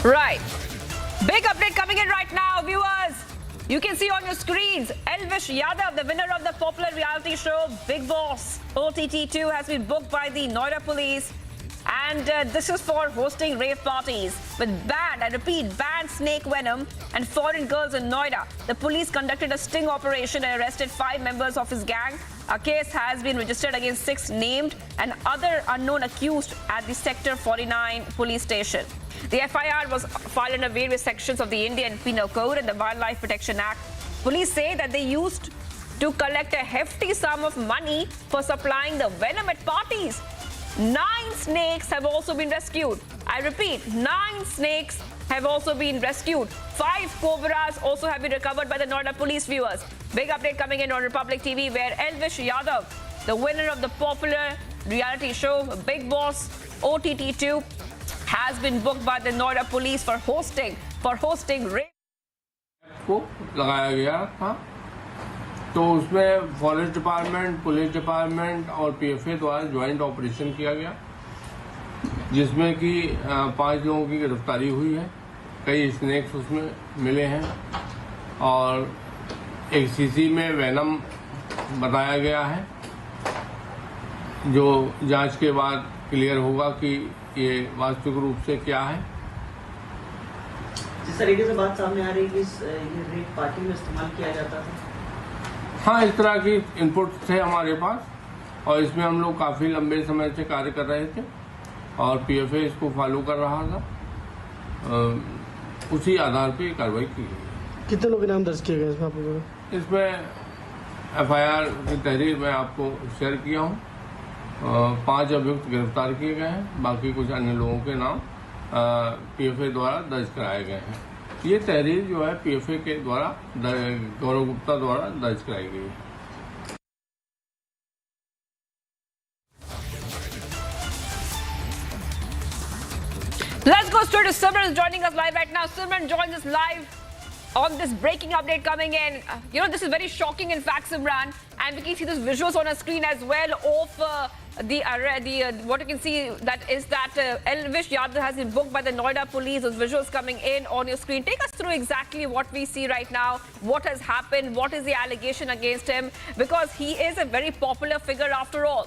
Right. Big update coming in right now, viewers. You can see on your screens, Elvish Yadav, the winner of the popular reality show Big Boss OTT2, has been booked by the Noida police. And this is for hosting rave parties with banned, I repeat, banned snake venom and foreign girls in Noida. The police conducted a sting operation and arrested 5 members of his gang. A case has been registered against 6 named and other unknown accused at the Sector 49 police station. The FIR was filed under various sections of the Indian Penal Code and the Wildlife Protection Act. Police say that they used to collect a hefty sum of money for supplying the venom at parties. 9 snakes have also been rescued. I repeat, 9 snakes have also been rescued. 5 cobras also have been recovered by the Noida police, viewers. Big update coming in on Republic TV, where Elvish Yadav, the winner of the popular reality show Big Boss OTT2, has been booked by the Noida police for hosting rape. को लगाया गया था, तो उसमें forest department, police department और PFA द्वारा joint operation किया गया, जिसमें कि 5 लोगों की गिरफ्तारी हुई है। कई स्नेक्स उसमें मिले हैं और एक सीसी में वेनम बताया गया है, जो जांच के बाद क्लियर होगा कि ये वास्तविक रूप से क्या है। जिस तरीके से बात सामने आ रही है कि ये रेप पार्टी में इस्तेमाल किया जाता था। हाँ, इस तरह की इनपुट थे हमारे पास और इसमें हम लोग काफ़ी लंबे समय से कार्य कर रहे थे और पीएफए इसको फॉलो कर रहा था। उसी आधार पे कार्रवाई की गई। कितने लोग नाम दर्ज किए गए इसमें? इसमें एफआईआर की तहरीर मैं आपको शेयर किया हूँ। 5 अभियुक्त गिरफ्तार किए गए हैं, बाकी कुछ अन्य लोगों के नाम पीएफए द्वारा दर्ज कराए गए हैं। ये तहरीर जो है पीएफए के द्वारा गौरव गुप्ता द्वारा दर्ज कराई गई है। Let's go straight to Simran, is joining us live right now. Simran joins us live on this breaking update coming in. This is very shocking, in fact, Simran, and we can see those visuals on our screen as well of what you can see, that is that Elvish Yadav has been booked by the Noida police. Those visuals coming in on your screen. Take us through exactly what we see right now, what has happened, what is the allegation against him, because he is a very popular figure after all.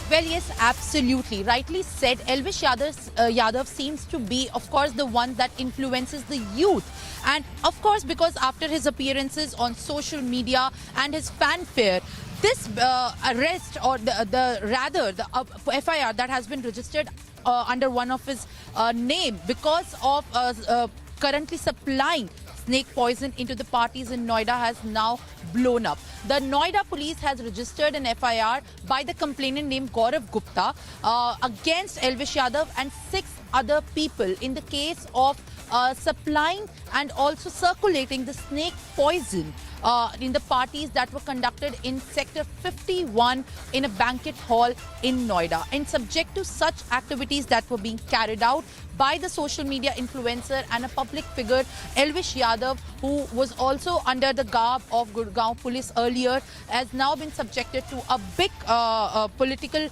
Well, yes, absolutely. Rightly said, Elvish Yadav seems to be, of course, the one that influences the youth. And, of course, because after his appearances on social media and his fanfare, this arrest, or the FIR that has been registered under one of his name because of currently supplying snake poison into the parties in Noida has now blown up. The Noida police has registered an FIR by the complainant named Gaurav Gupta against Elvish Yadav and 6 other people in the case of supplying and also circulating the snake poison in the parties that were conducted in Sector 51 in a banquet hall in Noida. And subject to such activities that were being carried out by the social media influencer and a public figure, Elvish Yadav, who was also under the garb of Gurgaon police earlier, has now been subjected to a big political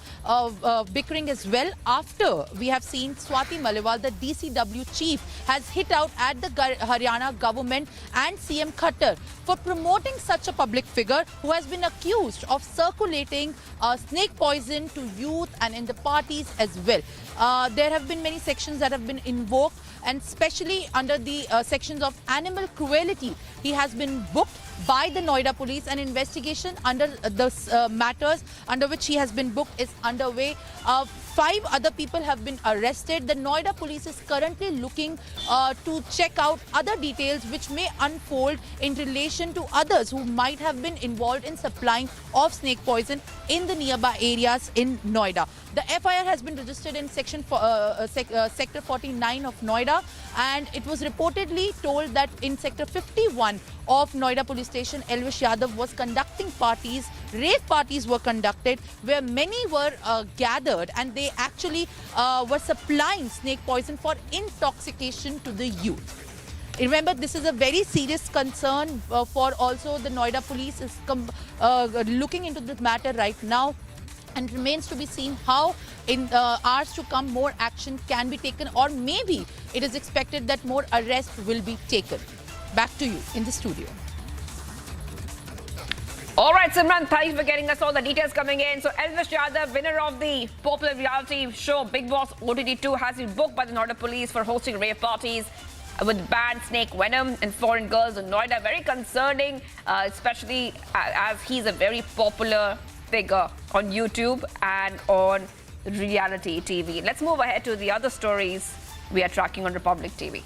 bickering as well, after we have seen Swati Maliwal, the DCW chief, has hit out at the Haryana government and CM Khattar for promoting such a public figure who has been accused of circulating snake poison to youth and in the parties as well. There have been many sections that have been invoked, and especially under the sections of animal cruelty, he has been booked by the Noida police. An investigation under the matters under which he has been booked is underway. 5 other people have been arrested. The Noida police is currently looking to check out other details which may unfold in relation to others who might have been involved in supplying of snake poison in the nearby areas in Noida. The FIR has been registered in Sector 49 of Noida, and it was reportedly told that in Sector 51 of Noida police station, Elvish Yadav was conducting parties, rave parties were conducted, where many were gathered, and they actually were supplying snake poison for intoxication to the youth. Remember, this is a very serious concern for also the Noida police is looking into this matter right now. and remains to be seen how in hours to come more action can be taken, or maybe it is expected that more arrests will be taken. Back to you in the studio. All right, Simran, thanks for getting us all the details coming in. So, Elvish Yadav, winner of the popular reality show Big Boss OTT2, has been booked by the Noida police for hosting rave parties with banned snake venom and foreign girls in Noida. Very concerning, especially as he's a very popular figure on YouTube and on reality TV. Let's move ahead to the other stories we are tracking on Republic TV.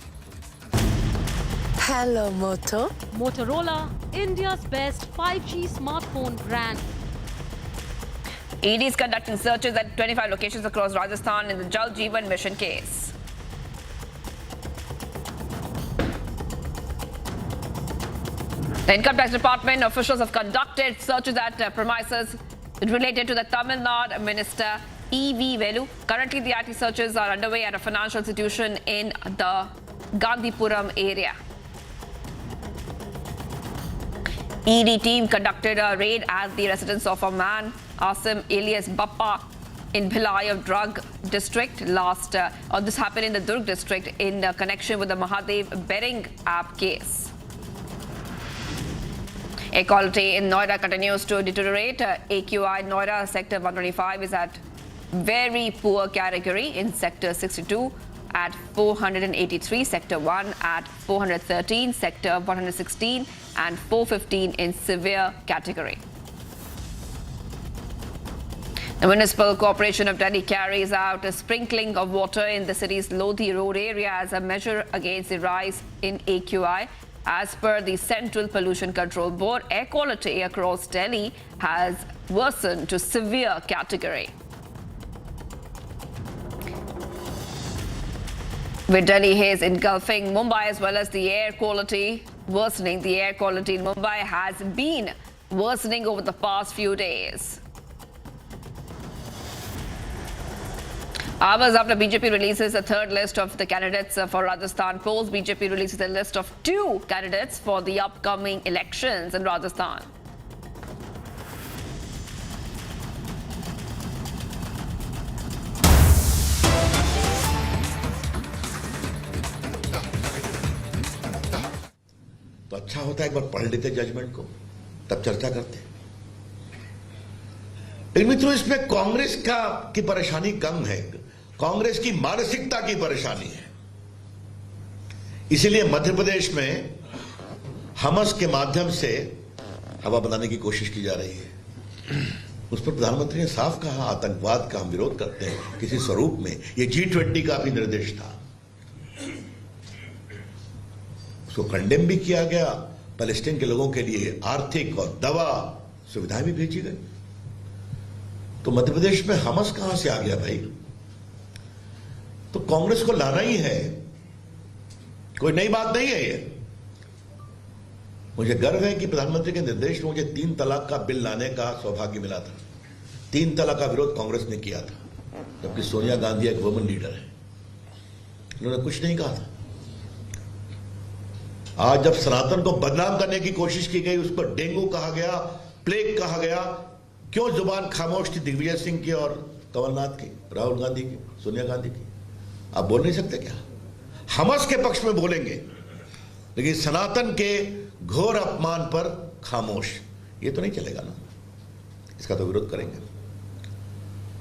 Hello, Moto. Motorola, India's best 5G smartphone brand. ED is conducting searches at 25 locations across Rajasthan in the Jal Jeevan Mission case. The Income Tax Department officials have conducted searches at premises related to the Tamil Nadu Minister E.V. Velu. Currently, the IT searches are underway at a financial institution in the Gandhipuram area. ED team conducted a raid at the residence of a man, Asim alias Bappa, in Bhilai of Drug district. This happened in the Durg district in connection with the Mahadev betting app case. Air quality in Noida continues to deteriorate. AQI Noida sector 125 is at very poor category in sector 62 at 483, sector 1 at 413, sector 116 and 415 in severe category. The Municipal Corporation of Delhi carries out a sprinkling of water in the city's Lodhi Road area as a measure against the rise in AQI. As per the Central Pollution Control Board, air quality across Delhi has worsened to severe category. With Delhi haze engulfing Mumbai as well as the air quality worsening, the air quality in Mumbai has been worsening over the past few days. Hours after BJP releases a third list of the candidates for Rajasthan polls, BJP releases a list of 2 candidates for the upcoming elections in Rajasthan. तो अच्छा होता है एक बार पढ़ लेते judgement को, तब चर्चा करते। लेकिन मित्रों, इसमें कांग्रेस की परेशानी कम है, कांग्रेस की मानसिकता की परेशानी है। इसीलिए मध्य प्रदेश में हमस के माध्यम से हवा बनाने की कोशिश की जा रही है। उस पर प्रधानमंत्री ने साफ कहा, आतंकवाद का हम विरोध करते हैं किसी स्वरूप में। ये G20 का भी निर्देश था, उसको कंडेम भी किया गया। पैलेस्टीन के लोगों के लिए आर्थिक और दवा सुविधाएं भी भेजी गई। तो मध्य प्रदेश में हमस कहां से आ गया भाई? तो कांग्रेस को लाना ही है, कोई नई बात नहीं है ये। मुझे गर्व है कि प्रधानमंत्री के निर्देश में मुझे 3 तलाक का बिल लाने का सौभाग्य मिला था। 3 तलाक का विरोध कांग्रेस ने किया था, जबकि सोनिया गांधी एक वुमेन लीडर है, उन्होंने कुछ नहीं कहा था। आज जब सनातन को बदनाम करने की कोशिश की गई, उसको डेंगू कहा गया, प्लेग कहा गया, क्यों जुबान खामोश थी दिग्विजय सिंह की और कमलनाथ की, राहुल गांधी की, सोनिया गांधी की? आप बोल नहीं सकते क्या? हमस के पक्ष में बोलेंगे, लेकिन सनातन के घोर अपमान पर खामोश, ये तो नहीं चलेगा ना, इसका तो विरोध करेंगे।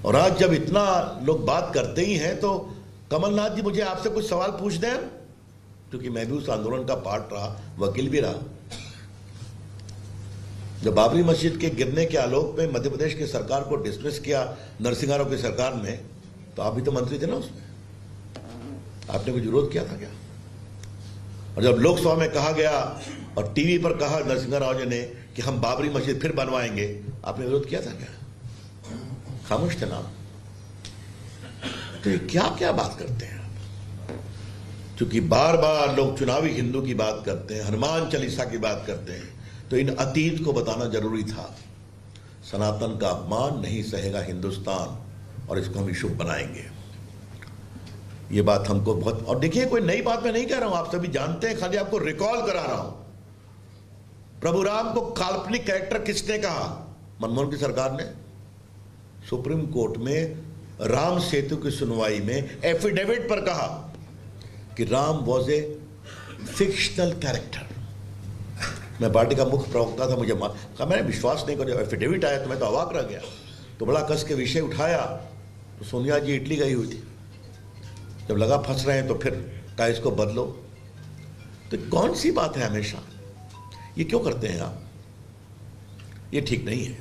और आज जब इतना लोग बात करते ही हैं, तो कमलनाथ जी मुझे आपसे कुछ सवाल पूछ दें, क्योंकि मैं भी उस आंदोलन का पार्ट रहा, वकील भी रहा। जब बाबरी मस्जिद के गिरने के आलोक में मध्य प्रदेश की सरकार को डिसमिस किया नरसिंह राव की सरकार ने, तो आप भी तो मंत्री थे ना उसमें, आपने कुछ विरोध किया था क्या? और जब लोकसभा में कहा गया और टीवी पर कहा नरसिंह राव जी ने कि हम बाबरी मस्जिद फिर बनवाएंगे, आपने विरोध किया था क्या? खामोश थे ना। तो ये क्या क्या बात करते हैं आप? क्योंकि बार बार लोग चुनावी हिंदू की बात करते हैं, हनुमान चालीसा की बात करते हैं, तो इन अतीत को बताना जरूरी था। सनातन का अपमान नहीं सहेगा हिंदुस्तान, और इसको हम इशू बनाएंगे। ये बात हमको बहुत, और देखिए कोई नई बात मैं नहीं कह रहा हूं, आप सभी जानते हैं, खाली आपको रिकॉल करा रहा हूं। प्रभु राम को काल्पनिक कैरेक्टर किसने कहा? मनमोहन की सरकार ने। सुप्रीम कोर्ट में राम सेतु की सुनवाई में एफिडेविट पर कहा कि Ram was a fictional character. मैं पार्टी का मुख्य प्रवक्ता था, मुझे कहा मैंने विश्वास नहीं किया। एफिडेविट आया तो मैं तो अवाक रह गया। तो बड़ा कस के विषय उठाया तो सोनिया जी इटली गई हुई थी। जब लगा फंस रहे हैं तो फिर कहा इसको बदलो। तो कौन सी बात है हमेशा, ये क्यों करते हैं आप? ये ठीक नहीं है।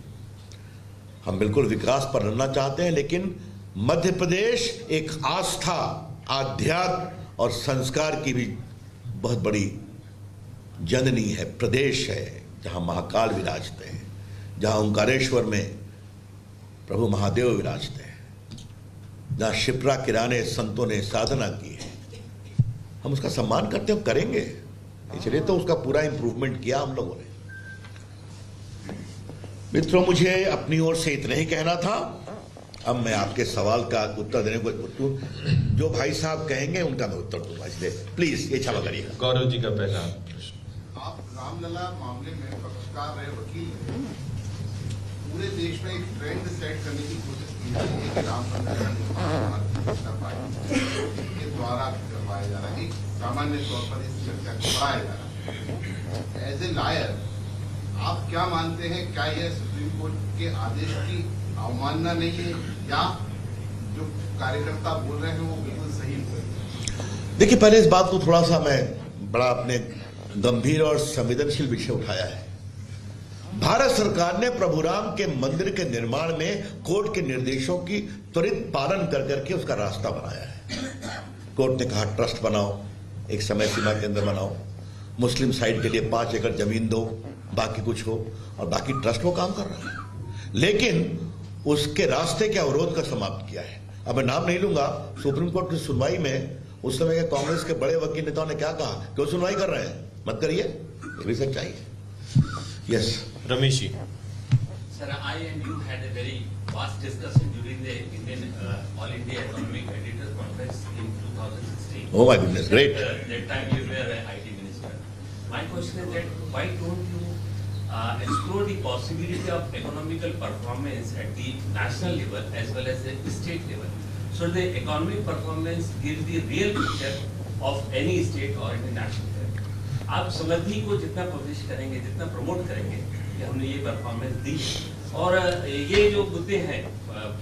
हम बिल्कुल विकास पर लड़ना चाहते हैं, लेकिन मध्य प्रदेश एक आस्था, आध्यात्म और संस्कार की भी बहुत बड़ी जननी है, प्रदेश है, जहां महाकाल विराजते हैं, जहां ओंकारेश्वर में प्रभु महादेव विराजते हैं, जहां शिप्रा किराने संतों ने साधना की है। हम उसका सम्मान करते हैं, करेंगे, इसलिए तो उसका पूरा इंप्रूवमेंट किया हम लोगों ने। मित्रों, मुझे अपनी ओर से इतना ही कहना था। अब मैं आपके सवाल का उत्तर देने को, जो भाई साहब कहेंगे उनका मैं उत्तर दूंगा, इसलिए प्लीज ये क्षमा करिएगा। गौरव जी का पहला आप रामलला मामले में पक्षकार रहे वकील, पूरे देश में एक ट्रेंड सेट करने की कोशिश की जा रही है कि राम मंदिर के द्वारा करवाया जा रहा है, एक सामान्य तौर पर इस चर्चा को बढ़ाया जा रहा है। एज ए लॉयर आप क्या मानते हैं, क्या यह सुप्रीम कोर्ट के आदेश की अवमानना नहीं है, या जो कार्यकर्ता बोल रहे हैं वो बिल्कुल सही है? देखिए, पहले इस बात को थोड़ा सा मैं बड़ा अपने गंभीर और संवेदनशील विषय उठाया है। भारत सरकार ने प्रभु राम के मंदिर के निर्माण में कोर्ट के निर्देशों की त्वरित पालन कर करके उसका रास्ता बनाया है। कोर्ट ने कहा ट्रस्ट बनाओ, एक समय सीमा के अंदर बनाओ, मुस्लिम साइड के लिए 5 एकड़ जमीन दो, बाकी कुछ हो, और बाकी ट्रस्ट वो काम कर रहा है। लेकिन उसके रास्ते के अवरोध का समाप्त किया है। अब मैं नाम नहीं लूंगा, सुप्रीम कोर्ट की सुनवाई में उस समय के कांग्रेस के बड़े वकील नेताओं ने क्या कहा, क्यों सुनवाई कर रहे हैं, मत करिए, ये भी सच्चाई है। Yes, Ramesh ji. Sir, I and you had a very vast discussion during the Indian All India Economic Editors Conference in 2016. Oh my goodness, great. That time you were an IT minister. My question is that why don't you explore the possibility of economical performance at the national level as well as the state level? So the economic performance gives the real picture of any state or any national level. आप समृद्धि को जितना publish करेंगे, जितना promote करेंगे कि हमने ये performance दी, और ये जो मुद्दे हैं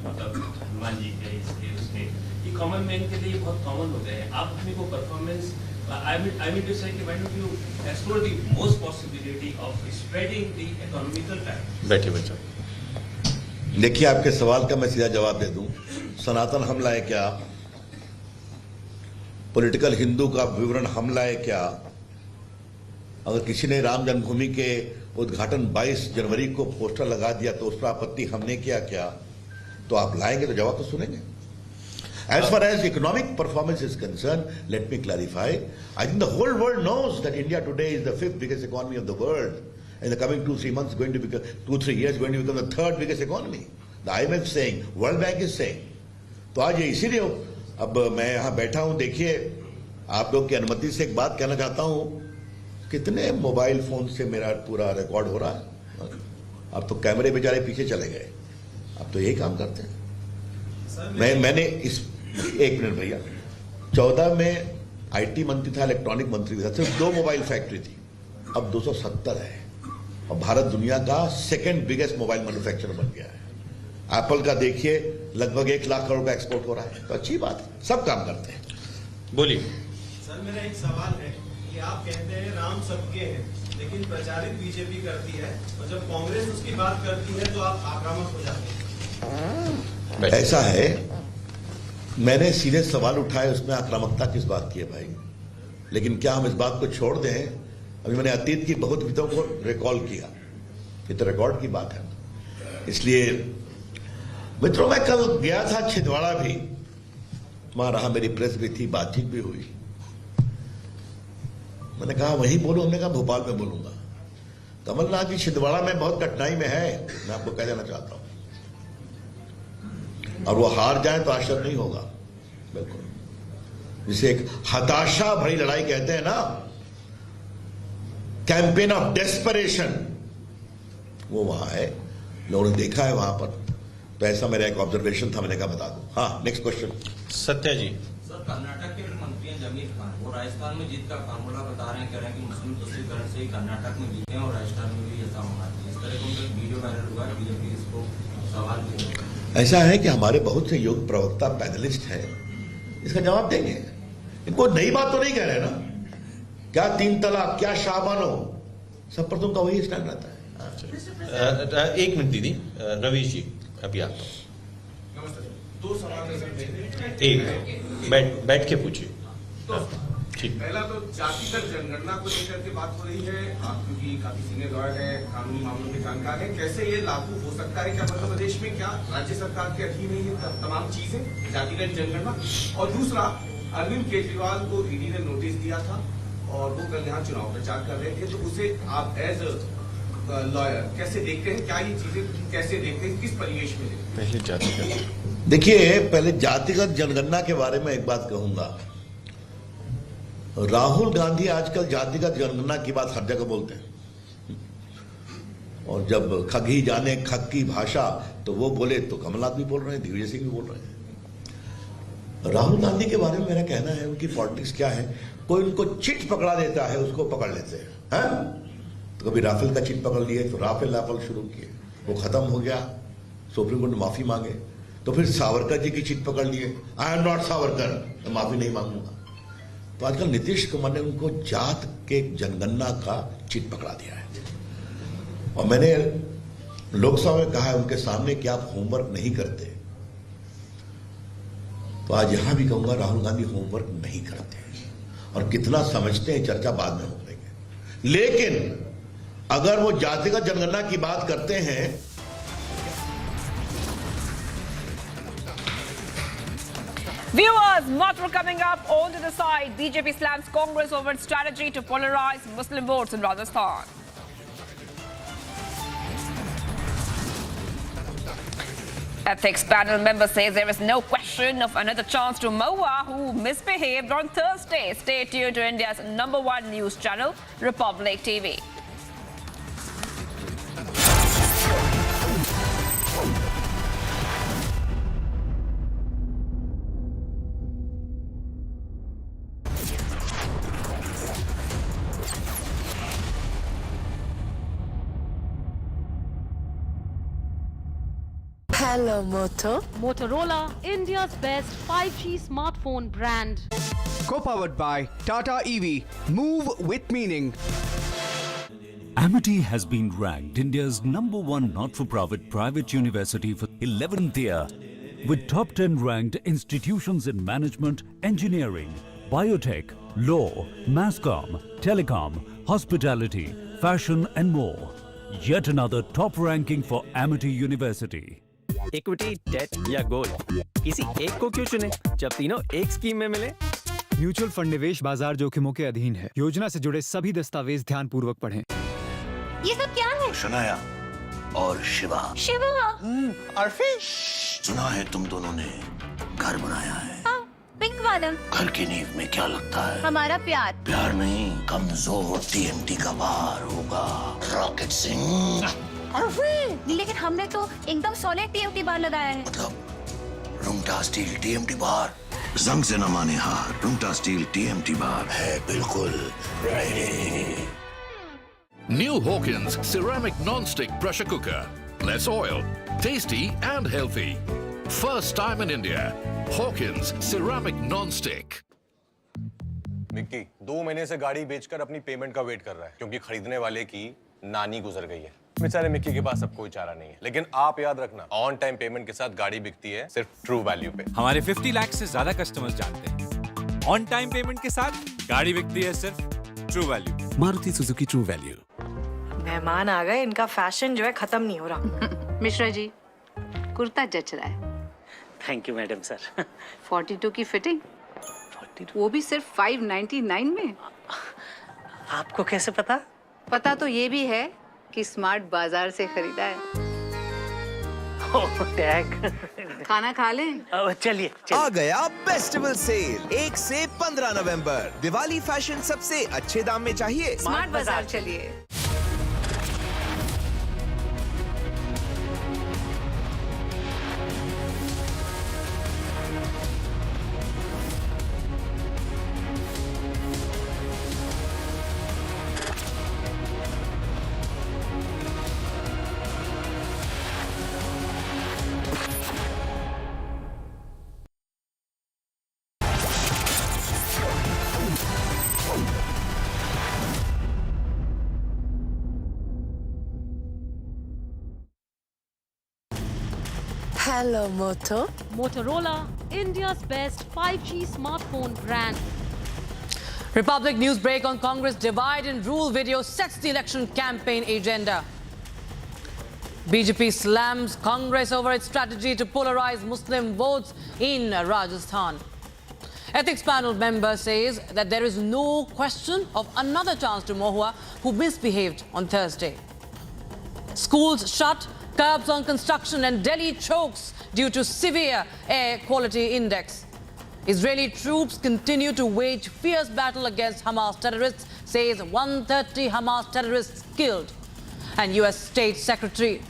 मतलब हनुमान जी के इसके उसके, ये कॉमन मैन के लिए बहुत कॉमन हो गए हैं। आप अपने को performance I mean to say, why don't you explore the most possibility of spreading the economical factors? बैठिए बच्चा। देखिए, आपके सवाल का मैं सीधा जवाब दे दूं। सनातन हमला है क्या, पॉलिटिकल हिंदू का विवरण हमला है क्या? अगर किसी ने राम जन्मभूमि के उद्घाटन 22 जनवरी को पोस्टर लगा दिया तो उस पर आपत्ति हमने किया क्या? तो आप लाएंगे तो जवाब तो सुनेंगे। As far as economic performance is concerned, let me clarify. I think the whole world knows that India today is the 5th biggest economy of the world. In the coming 2-3 months, going to become 2-3 years, going to become the 3rd biggest economy. The IMF is saying, World Bank is saying. तो आज ये इसीलिए अब मैं यहाँ बैठा हूँ। देखिए, आप लोग की अनुमति से एक बात कहना चाहता हूँ। कितने मोबाइल फोन से मेरा पूरा रिकॉर्ड हो रहा है। अब तो कैमरे बेचारे पीछे चले गए, अब तो यही काम करते हैं। मैंने इस एक मिनट भैया, 14 में आईटी मंत्री था, इलेक्ट्रॉनिक मंत्री था, सिर्फ 2 मोबाइल फैक्ट्री थी, अब 270 है, और भारत दुनिया का 2nd बिगेस्ट मोबाइल मैन्युफैक्चरर बन गया है। एप्पल का देखिए लगभग 1 लाख करोड़ का एक्सपोर्ट हो रहा है, तो अच्छी बात है, सब काम करते हैं। बोलिए सर, मेरा एक सवाल है कि आप कहते हैं राम सबके हैं, लेकिन प्रचारित बीजेपी करती है, और जब कांग्रेस उसकी बात करती है तो आप आक्रामक हो जाते हैं। ऐसा है, मैंने सीधे सवाल उठाए, उसमें आक्रामकता किस बात की है भाई? लेकिन क्या हम इस बात को छोड़ दें? अभी मैंने अतीत की बहुत विधों को रिकॉल किया, ये तो रिकॉर्ड की बात है। इसलिए मित्रों, मैं कल गया था छिंदवाड़ा भी, वहां रहा, मेरी प्रेस भी थी, बातचीत भी हुई। मैंने कहा वहीं बोलूं, हमने कहा भोपाल में बोलूंगा। कमलनाथ जी छिंदवाड़ा में बहुत कठिनाई में है, मैं आपको कह देना चाहता हूं, और वो हार जाए तो आश्चर्य नहीं होगा। बिल्कुल, जिसे एक हताशा भरी लड़ाई कहते हैं ना, कैंपेन ऑफ डेस्परेशन, वो वहां है। लोगों ने देखा है वहां पर तो ऐसा मेरा एक ऑब्जर्वेशन था, मैंने कहा बता दूं। हाँ, नेक्स्ट क्वेश्चन। सत्या जी। सर, कर्नाटक के मंत्री हैं जमीर खान, वो राजस्थान में जीत का फार्मूला बता रहे हैं, कह रहे हैं कि मुस्लिम तुष्टीकरण से ही कर्नाटक में जीते हैं और राजस्थान में भी ऐसा होना चाहिए। इस तरह का उनका वीडियो वायरल हुआ है, बीजेपी इसको सवाल किया। ऐसा है कि हमारे बहुत से योग प्रवक्ता पैनलिस्ट हैं, इसका जवाब देंगे। इनको नई बात तो नहीं कह रहे ना, क्या 3 तलाक, क्या शाहबानो, सब पर तुमका वही स्टैंड रहता है। एक मिनट दीदी, रवीश जी अभी आता हूँ। दो सवाल है सर, एक बैठ के पूछिए। ठीक। पहला तो जातिगत जनगणना को लेकर के बात हो रही है, आप क्योंकि काफी सीनियर लॉयर है, कानूनी मामलों के जानकार है, कैसे ये लागू हो सकता है? क्या मध्य प्रदेश में क्या राज्य सरकार के अधीन है ये तमाम चीजें, जातिगत जनगणना? और दूसरा, अरविंद केजरीवाल को ईडी ने नोटिस दिया था और वो कल यहाँ चुनाव प्रचार कर रहे थे, तो उसे आप एज लॉयर कैसे देखते हैं? क्या ये चीजें कैसे देखते हैं, किस परिवेश में देखते हैं? पहले जातिगत, देखिए, पहले जातिगत जनगणना के बारे में एक बात कहूंगा। राहुल गांधी आजकल जातिगत जनगणना की बात हर जगह बोलते हैं, और जब खगी जाने खग की भाषा तो वो बोले तो कमलनाथ भी बोल रहे हैं, दिग्विजय सिंह भी बोल रहे हैं। राहुल गांधी के बारे में मेरा कहना है, उनकी पॉलिटिक्स क्या है, कोई उनको चिट पकड़ा देता है उसको पकड़ लेते हैं। तो कभी राफेल का चिट पकड़ लिए तो राफेल शुरू किए, वो खत्म हो गया, सुप्रीम कोर्ट ने माफी मांगे, तो फिर सावरकर जी की चिट पकड़ लिए, आई एम नॉट सावरकर, मैं माफी नहीं मांगूंगा। तो आजकल नीतीश कुमार ने उनको जात के जनगणना का चिट पकड़ा दिया है, और मैंने लोकसभा में कहा है उनके सामने कि आप होमवर्क नहीं करते, तो आज यहां भी कहूंगा राहुल गांधी होमवर्क नहीं करते, और कितना समझते हैं चर्चा बाद में हो लेंगे। लेकिन अगर वो जातिगत जनगणना की बात करते हैं, Viewers, much more coming up on to the side. BJP slams Congress over its strategy to polarize Muslim votes in Rajasthan. Ethics panel member says there is no question of another chance to Maua, who misbehaved on Thursday. Stay tuned to India's #1 news channel, Republic TV. Hello, Moto. Motorola, India's best 5G smartphone brand. Co-powered by Tata EV. Move with meaning. Amity has been ranked India's #1 not-for-profit private university for 11th year, with top 10 ranked institutions in management, engineering, biotech, law, masscom, telecom, hospitality, fashion and more. Yet another top ranking for Amity University. Equity, debt या gold, किसी एक को क्यों चुने जब तीनों एक scheme में मिले? म्यूचुअल फंड निवेश बाजार जोखिमों के अधीन है। योजना से जुड़े सभी दस्तावेज ध्यान पूर्वक पढ़ें। ये सब क्या है? शनाया और शिवा। शिवा। अर्फी। सुना है तुम दोनों ने घर बनाया है। हाँ, पिंक वाला। घर की नींव में क्या लगता है? हमारा प्यार। प्यार नहीं, कमजोर TMT का भार होगा। रॉकेट सिंह। लेकिन हमने तो एकदम सॉलिड TMT बार लगाया है। मतलब रुंगटा स्टील TMT बार, जंग से न माने हार, रुंगटा स्टील TMT बार है बिल्कुल ready. New Hawkins ceramic non-stick pressure cooker, less oil, tasty and healthy. First time in India, Hawkins ceramic non-stick. Mickey 2 महीने से गाड़ी बेचकर अपनी पेमेंट का वेट कर रहा है, क्योंकि खरीदने वाले की नानी गुजर गई है। बेचारे मिक्की के पास अब कोई चारा नहीं है, लेकिन आप याद रखना, ऑन टाइम पेमेंट के साथ गाड़ी बिकती है सिर्फ ट्रू वैल्यू पे। हमारे 50 लाख से ज्यादा कस्टमर्स जानते हैं, ऑन टाइम पेमेंट के साथ गाड़ी बिकती है सिर्फ true value. Maruti Suzuki true value. मेहमान आ गए, इनका फैशन जो है खत्म नहीं हो रहा। मिश्रा जी, कुर्ता जच रहा है। Thank you madam sir. 42 की फिटिंग, वो भी सिर्फ 599 में। आपको कैसे पता? पता तो ये भी है कि स्मार्ट बाजार से खरीदा है। टैग। खाना खा लें? चलिए। आ गया फेस्टिवल सेल 1 से 15 नवंबर। दिवाली फैशन सबसे अच्छे दाम में चाहिए? स्मार्ट बाजार चलिए। Hello, Moto. Motorola, India's best 5G smartphone brand. Republic news break on Congress divide and rule video sets the election campaign agenda. BJP slams Congress over its strategy to polarize Muslim votes in Rajasthan. Ethics panel member says that there is no question of another chance to Mohua, who misbehaved on Thursday. Schools shut, curbs on construction, and Delhi chokes due to severe air quality index. Israeli troops continue to wage fierce battle against Hamas terrorists, says 130 Hamas terrorists killed. And US State Secretary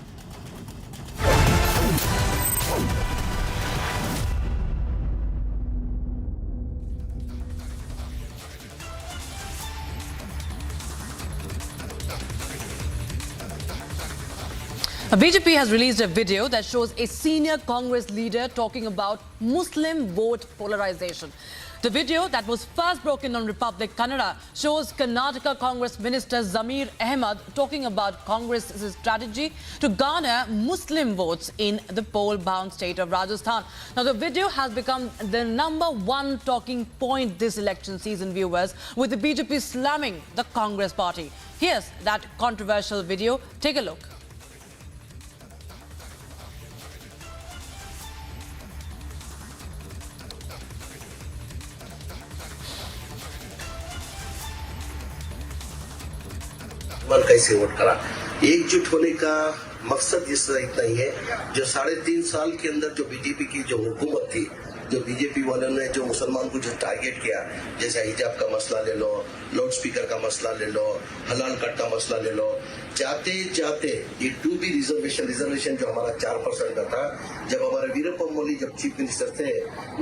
BJP has released a video that shows a senior Congress leader talking about Muslim vote polarization. The video that was first broken on Republic Kannada shows Karnataka Congress Minister Zamir Ahmed talking about Congress's strategy to garner Muslim votes in the poll-bound state of Rajasthan. Now, the video has become the #1 talking point this election season, viewers, with the BJP slamming the Congress party. Here's that controversial video. Take a look. कैसे vote करा। एकजुट होने का मकसद इतना ही है, जो 3.5 साल के अंदर जो बीजेपी की जो हुकूमत थी, जो बीजेपी वालों ने जो मुसलमान को जो टारगेट किया, जैसे हिजाब का मसला ले लो, लाउड स्पीकर का मसला ले लो, हलाल कट का मसला ले लो, जाते जाते ये 2B रिजर्वेशन जो हमारा 4% का था, जब हमारे वीरप्पा मोइली जब चीफ मिनिस्टर थे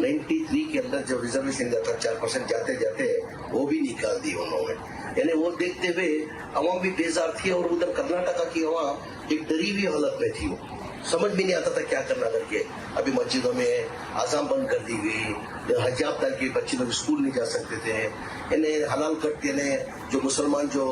93 के अंदर जो रिजर्वेशन दिया था 4%, जाते जाते वो भी निकाल दी उन्होंने। यानी वो देखते हुए अवाम भी बेजार थी और उधर कर्नाटका की अवाम एक डरी हुई हालत में थी। वो समझ भी नहीं आता था क्या करना करके। अभी मस्जिदों में आज़ान बंद कर दी गई, हिजाब डाल के बच्चे लोग स्कूल नहीं जा सकते थे, इन्हें हलाल कट यानी जो मुसलमान जो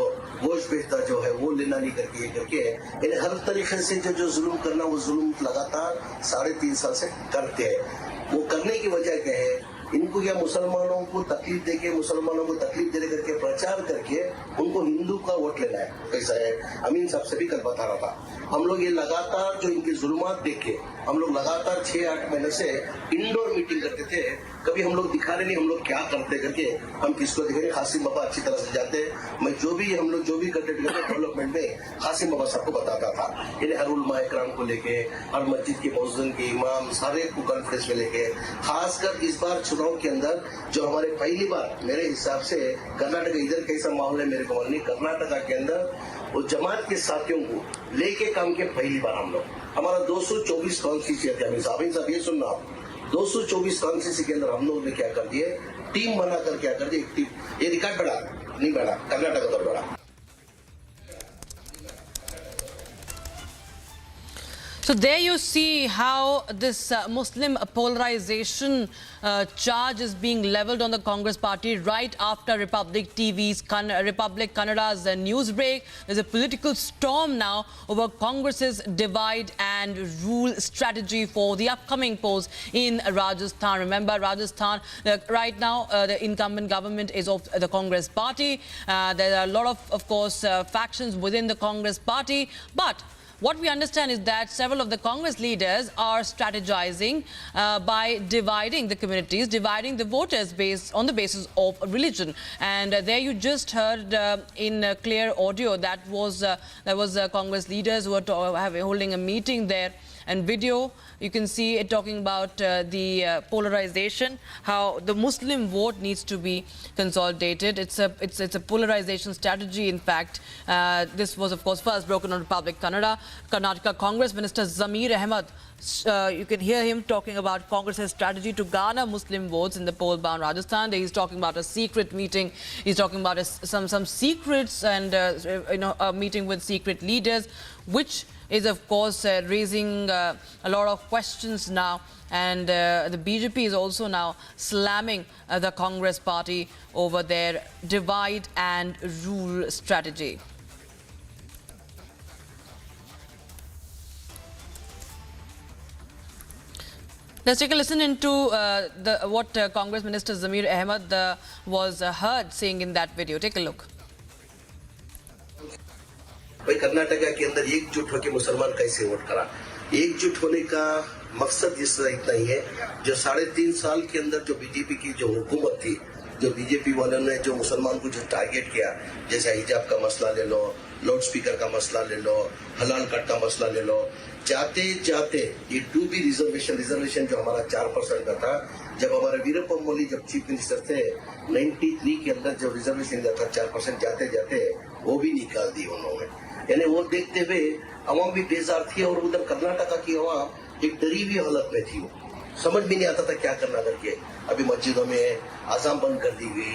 गोश्त बेचता जो है वो लेना नहीं करके इन्हें हर तरीके से जो जुल्म करना, वो जुल्म लगातार 3.5 साल से करते हैं। वो करने की वजह क्या है, इनको क्या मुसलमानों को तकलीफ देके, मुसलमानों को तकलीफ देने करके प्रचार करके उनको हिंदू का वोट लेना है। कैसा है, अमीन साहब से भी कल बता रहा था, हम लोग ये लगातार जो इनके जुल्मात देखे, हम लोग लगातार 6-8 महीने से इंडोर मीटिंग करते थे, कभी हम लोग दिखा रहे नहीं हम लोग क्या करते करके, हम किसको दिखे। हासिम बाबा अच्छी तरह से जाते हैं, मैं हम लोग जो भी करते डेवलपमेंट में हासिम बाबा सबको बताता था। इन्हें हर उलमा इकराम को लेके, हर मस्जिद के मौजूद के इमाम सारे को कॉन्फ्रेंस में लेके, खासकर इस बार चुनाव के अंदर जो हमारे पहली बार मेरे हिसाब से कर्नाटक, इधर कैसा माहौल है मेरे को मालूम नहीं, कर्नाटका के अंदर वो जमात के साथियों को लेके काम के पहली बार हम लोग, हमारा 224 कॉन्स्टिट्यूंसी थे। साहब ये सुनना, आप 224 कॉन्स्टिट्यूंसी के अंदर हम लोग ने क्या कर दिए, टीम बनाकर क्या कर दिए, ये रिकॉर्ड बढ़ा नहीं बढ़ा, कर्नाटक तो बढ़ा। So there you see how this Muslim polarization charge is being leveled on the Congress party right after Republic Kannada's news break. There's a political storm now over Congress's divide and rule strategy for the upcoming polls in Rajasthan. Remember, Rajasthan, right now, the incumbent government is of the Congress party. There are a lot of course, factions within the Congress party, but what we understand is that several of the Congress leaders are strategizing by dividing the communities, dividing the voters based on the basis of religion. And there you just heard in clear audio that was Congress leaders who were holding a meeting there. And video, you can see it talking about the polarization, how the Muslim vote needs to be consolidated. It's a polarization strategy. In fact, this was of course first broken on Republic Kannada. Karnataka Congress Minister Zamir Ahmed, you can hear him talking about Congress's strategy to garner Muslim votes in the poll-bound Rajasthan. He's talking about a secret meeting. He's talking about some secrets and a meeting with secret leaders, which is of course raising a lot of questions now. And the BJP is also now slamming the Congress party over their divide and rule strategy. Let's take a listen into what Congress Minister Zamir Ahmed was heard saying in that video. Take a look. भाई कर्नाटका के अंदर एकजुट होकर मुसलमान कैसे vote करा? एकजुट होने का मकसद इतना ही है, जो 3.5 साल के अंदर जो बीजेपी की जो हुकूमत थी, जो बीजेपी वालों ने जो मुसलमान को जो टारगेट किया, जैसे हिजाब का मसला ले लो, लाउड स्पीकर का मसला ले लो, हलाल कट का मसला ले लो, जाते जाते ये 2B रिजर्वेशन जो हमारा 4% का था, जब हमारे वीरप्पन मोइली जब चीफ मिनिस्टर थे 93 के अंदर जो रिजर्वेशन दिया था 4%, जाते जाते वो भी निकाल दी उन्होंने। यानी वो देखते हुए अवाम भी बेजार थी और उधर कर्नाटका की अवाम एक डरी हुई हालत में थी। समझ भी नहीं आता था क्या करना करके। अभी मस्जिदों में आजान बंद कर दी गई,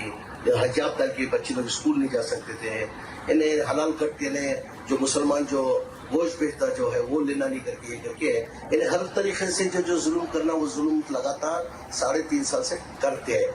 हिजाब डाल के बच्चे लोग स्कूल नहीं जा सकते थे, इन्हें हलाल कट यानी जो मुसलमान जो गोश्त बेचता जो है वो लेना नहीं करके ये करके इन्हें हर तरीके से जो जुल्म करना वो जुल्म लगातार 3.5 साल से करते हैं।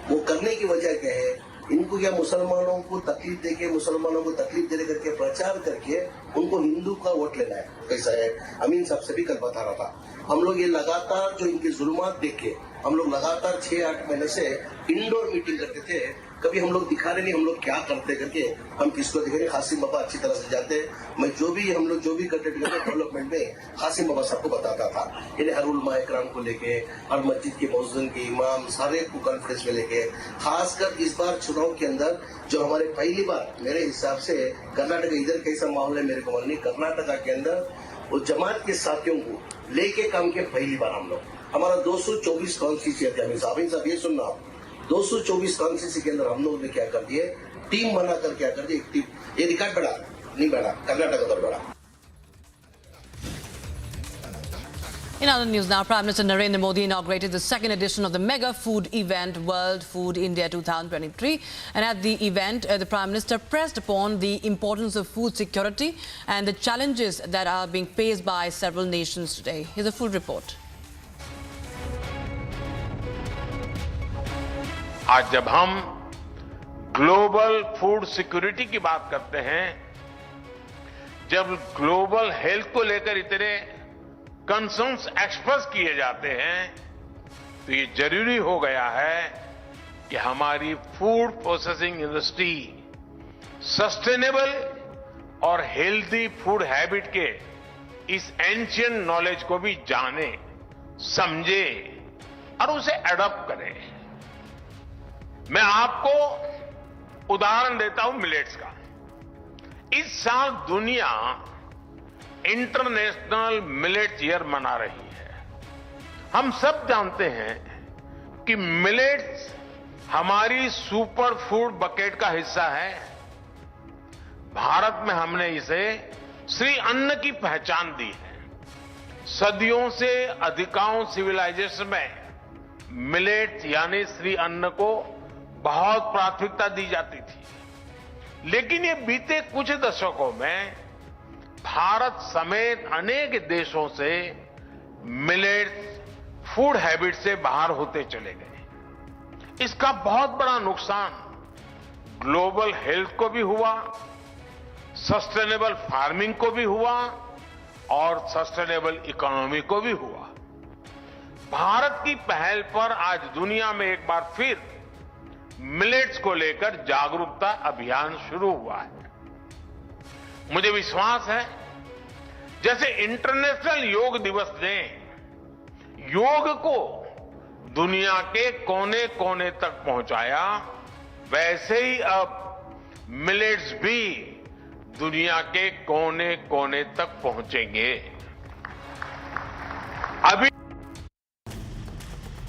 वो करने की वजह क्या है? इनको क्या मुसलमानों को तकलीफ देके, मुसलमानों को तकलीफ देने करके प्रचार करके उनको हिंदू का वोट लेना है। कैसा है? अमीन साहब से भी कल बता रहा था, हम लोग ये लगातार जो इनके जुल्मात देख के हम लोग लगातार 6-8 महीने से इंडोर मीटिंग करते थे। कभी हम लोग दिखा रहे नहीं हम लोग क्या करते करके, हम किसको दिखाएंगे? कासिम बाबा अच्छी तरह से जाते, मैं हम लोग जो भी करते डेवलपमेंट में कासिम बाबा सबको बताता था। इन्हें हर उलमा इकराम को लेके, हर मस्जिद के मौजूद के इमाम सारे को कॉन्फ्रेंस में लेके, खासकर इस बार चुनाव के अंदर जो हमारे पहली बार मेरे हिसाब से कर्नाटक इधर कैसा माहौल है मेरे को मालूम नहीं, कर्नाटका के अंदर वो जमात के साथियों को लेके काम किया पहली बार हम लोग। हमारा 224 कॉन्स्टिट्यूंसी साहब ये सुनना, 224 कॉन्स्टिट्यूंसी के अंदर हम लोग ने क्या कर दिए, टीम बनाकर क्या कर दिए, एक टीम, ये रिकॉर्ड बढ़ा नहीं बढ़ा, कर्नाटक तो बढ़ा। In other news now, Prime Minister Narendra Modi inaugurated the second edition of the mega food event World Food India 2023. And at the event, the Prime Minister pressed upon the importance of food security and the challenges that are being faced by several nations today. Here's a full report. आज जब हम global food security की बात करते हैं, जब global health को लेकर इतने कंसर्न्स एक्सप्रेस किए जाते हैं, तो ये जरूरी हो गया है कि हमारी फूड प्रोसेसिंग इंडस्ट्री सस्टेनेबल और हेल्दी फूड हैबिट के इस एंशिएंट नॉलेज को भी जाने, समझे और उसे अडॉप्ट करे। मैं आपको उदाहरण देता हूं मिलेट्स का। इस साल दुनिया इंटरनेशनल मिलेट्स ईयर मना रही है। हम सब जानते हैं कि मिलेट्स हमारी सुपर फूड बकेट का हिस्सा है। भारत में हमने इसे श्री अन्न की पहचान दी है। सदियों से अधिकांश सिविलाइजेशन में मिलेट्स यानी श्री अन्न को बहुत प्राथमिकता दी जाती थी, लेकिन ये बीते कुछ दशकों में भारत समेत अनेक देशों से मिलेट्स फूड हैबिट से बाहर होते चले गए। इसका बहुत बड़ा नुकसान ग्लोबल हेल्थ को भी हुआ, सस्टेनेबल फार्मिंग को भी हुआ और सस्टेनेबल इकोनॉमी को भी हुआ। भारत की पहल पर आज दुनिया में एक बार फिर मिलेट्स को लेकर जागरूकता अभियान शुरू हुआ है। मुझे विश्वास है, जैसे इंटरनेशनल योग दिवस ने योग को दुनिया के कोने कोने तक पहुंचाया, वैसे ही अब मिलेट्स भी दुनिया के कोने कोने तक पहुंचेंगे। अभी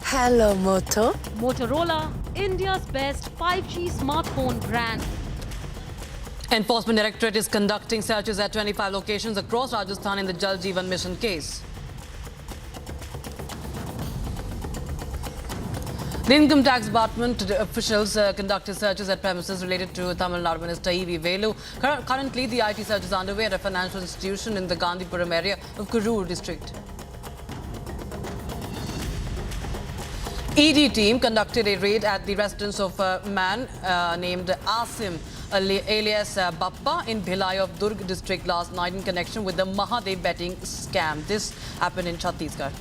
Hello, Moto. Motorola, India's best 5G smartphone brand. Enforcement Directorate is conducting searches at 25 locations across Rajasthan in the Jal Jeevan Mission case. The Income Tax Department officials conducted searches at premises related to Tamil Nadu Minister E.V. Velu. Currently, the IT search is underway at a financial institution in the Gandhipuram area of Kurur district. ED team conducted a raid at the residence of a man named Asim alias Bappa in Bhilai of Durg district last night in connection with the Mahadev betting scam. This happened in Chhattisgarh.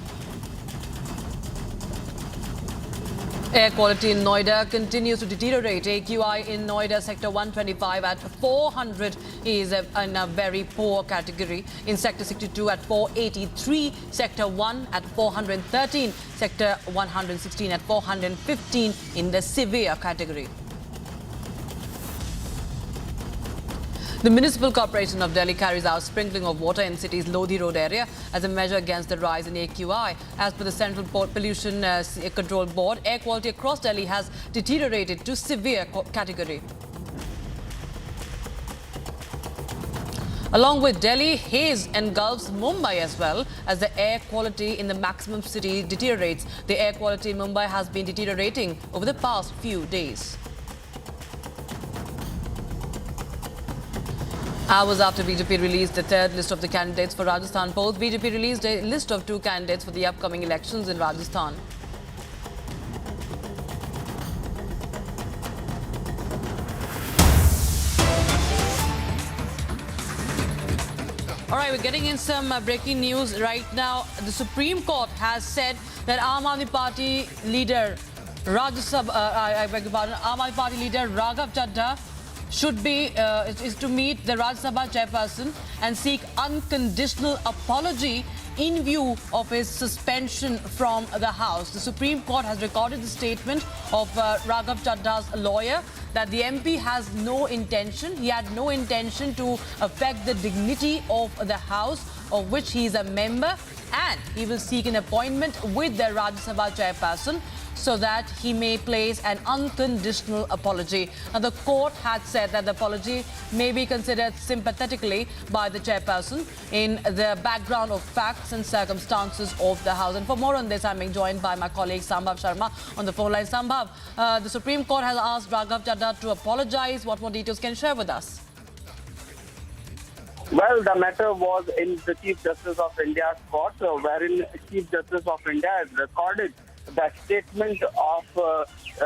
Air quality in Noida continues to deteriorate. AQI in Noida sector 125 at 400 is in a very poor category. In sector 62 at 483, sector 1 at 413, sector 116 at 415 in the severe category. The Municipal Corporation of Delhi carries out sprinkling of water in city's Lodhi Road area as a measure against the rise in AQI. As per the Central Pollution Control Board, air quality across Delhi has deteriorated to severe category. Along with Delhi, haze engulfs Mumbai as well as the air quality in the maximum city deteriorates. The air quality in Mumbai has been deteriorating over the past few days. Hours after BJP released the third list of the candidates for Rajasthan polls, BJP released a list of 2 candidates for the upcoming elections in Rajasthan. All right, we're getting in some breaking news right now. The Supreme Court has said that Aam Aadmi Party leader Raghav Chadha should be is to meet the Rajya Sabha chairperson and seek unconditional apology in view of his suspension from the House. The Supreme Court has recorded the statement of Raghav Chadha's lawyer that the MP has no intention, he had no intention to affect the dignity of the House of which he is a member, and he will seek an appointment with the Rajya Sabha chairperson so that he may place an unconditional apology. Now, the court had said that the apology may be considered sympathetically by the chairperson in the background of facts and circumstances of the House. And for more on this, I'm being joined by my colleague Sambhav Sharma on the phone line. Sambhav, the Supreme Court has asked Raghav Chadha to apologize. What more details can you share with us? Well, the matter was in the Chief Justice of India's court, wherein Chief Justice of India has recorded the statement of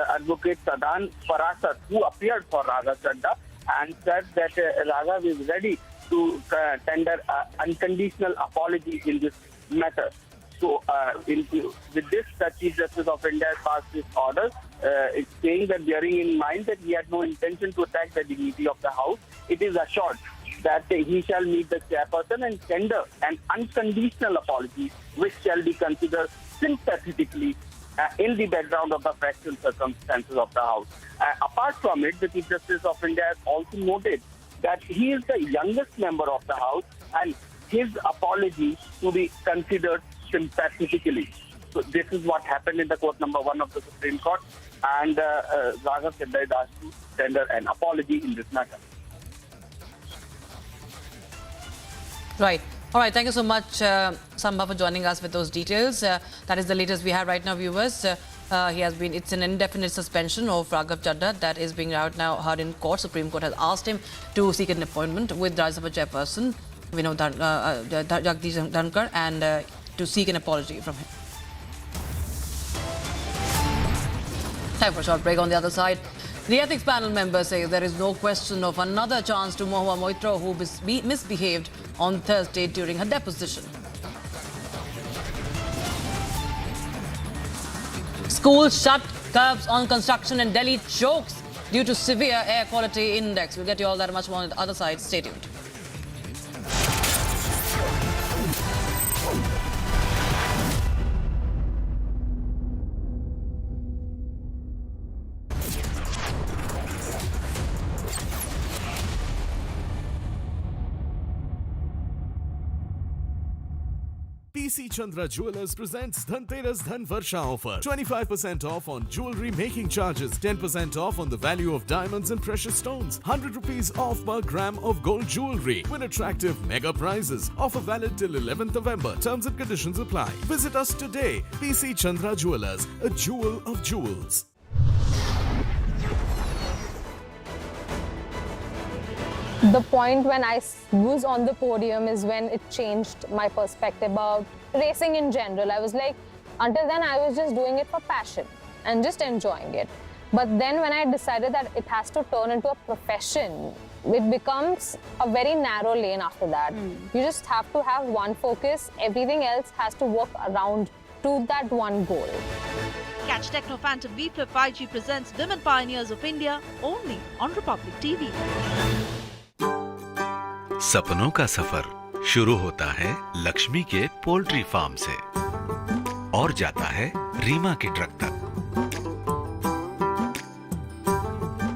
Advocate Sadan Parasat, who appeared for Raghav Chadha, and said that Raghav is ready to tender unconditional apology in this matter. So, with this, the Chief Justice of India has passed this order. It's saying that, bearing in mind that he had no intention to attack the dignity of the House, it is assured that he shall meet the chairperson and tender an unconditional apology, which shall be considered sympathetically in the background of the factual circumstances of the House. Apart from it, the Chief Justice of India has also noted that he is the youngest member of the House and his apology to be considered sympathetically. So this is what happened in the court number 1 of the Supreme Court, and Raghav Chadha is asked to tender an apology in this matter. Right. All right. Thank you so much, Sambhav, for joining us with those details. That is the latest we have right now, viewers. It's an indefinite suspension of Raghav Chadha that is being now heard in court. Supreme Court has asked him to seek an appointment with Rajya Sabha chairperson, Jagdish Dhankar, and to seek an apology from him. Time for a short break. On the other side, the ethics panel member says there is no question of another chance to Mahua Moitra, who misbehaved on Thursday during her deposition. Schools shut, curbs on construction, and Delhi chokes due to severe air quality index. We'll get you all that much more on the other side. Stay tuned. PC Chandra Jewelers presents Dhanteras Dhan Varsha offer. 25% off on jewelry making charges, 10% off on the value of diamonds and precious stones, 100 rupees off per gram of gold jewelry. Win attractive mega prizes. Offer valid till 11th November. Terms and conditions apply. Visit us today. PC Chandra Jewelers, a jewel of jewels. The point when I was on the podium is when it changed my perspective about racing in general. I was like, until then I was just doing it for passion and just enjoying it. But then when I decided that it has to turn into a profession, it becomes a very narrow lane after that. You just have to have one focus. Everything else has to work around to that one goal. Catch Technophantom V Flip 5G presents Women Pioneers of India only on Republic TV. सपनों का सफर शुरू होता है लक्ष्मी के poultry farm से और जाता है रीमा के ट्रक तक,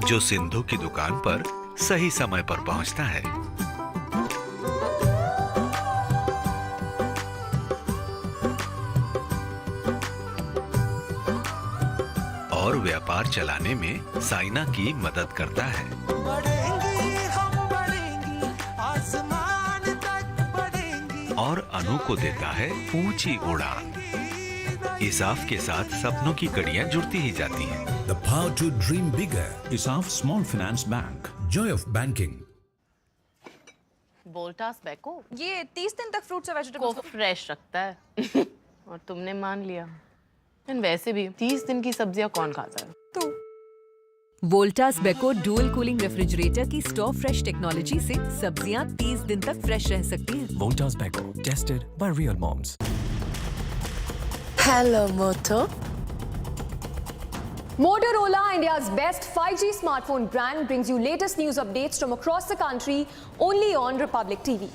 जो सिंधु की दुकान पर सही समय पर पहुंचता है। और व्यापार चलाने में साइना की मदद करता है। और अनु को देता है ऊंची उड़ान। इसाफ के साथ सपनों की कड़ियां जुड़ती ही जाती हैं। The power to dream bigger. Isaf Small Finance Bank. Joy of banking. Voltas बैको ये 30 दिन तक फ्रूट्स और वेजिटेबल्स को फ्रेश रखता है और तुमने मान लिया। वैसे भी 30 दिन की सब्जियां कौन खाता है? तू। Voltas Beko dual cooling refrigerator की स्टोर फ्रेश टेक्नोलॉजी से सब्जियां 30 दिन तक फ्रेश रह सकती हैं। Voltas Beko, tested by real moms. Hello, Moto. Motorola, India's best 5G smartphone brand, brings you latest news updates from across the country only on Republic TV.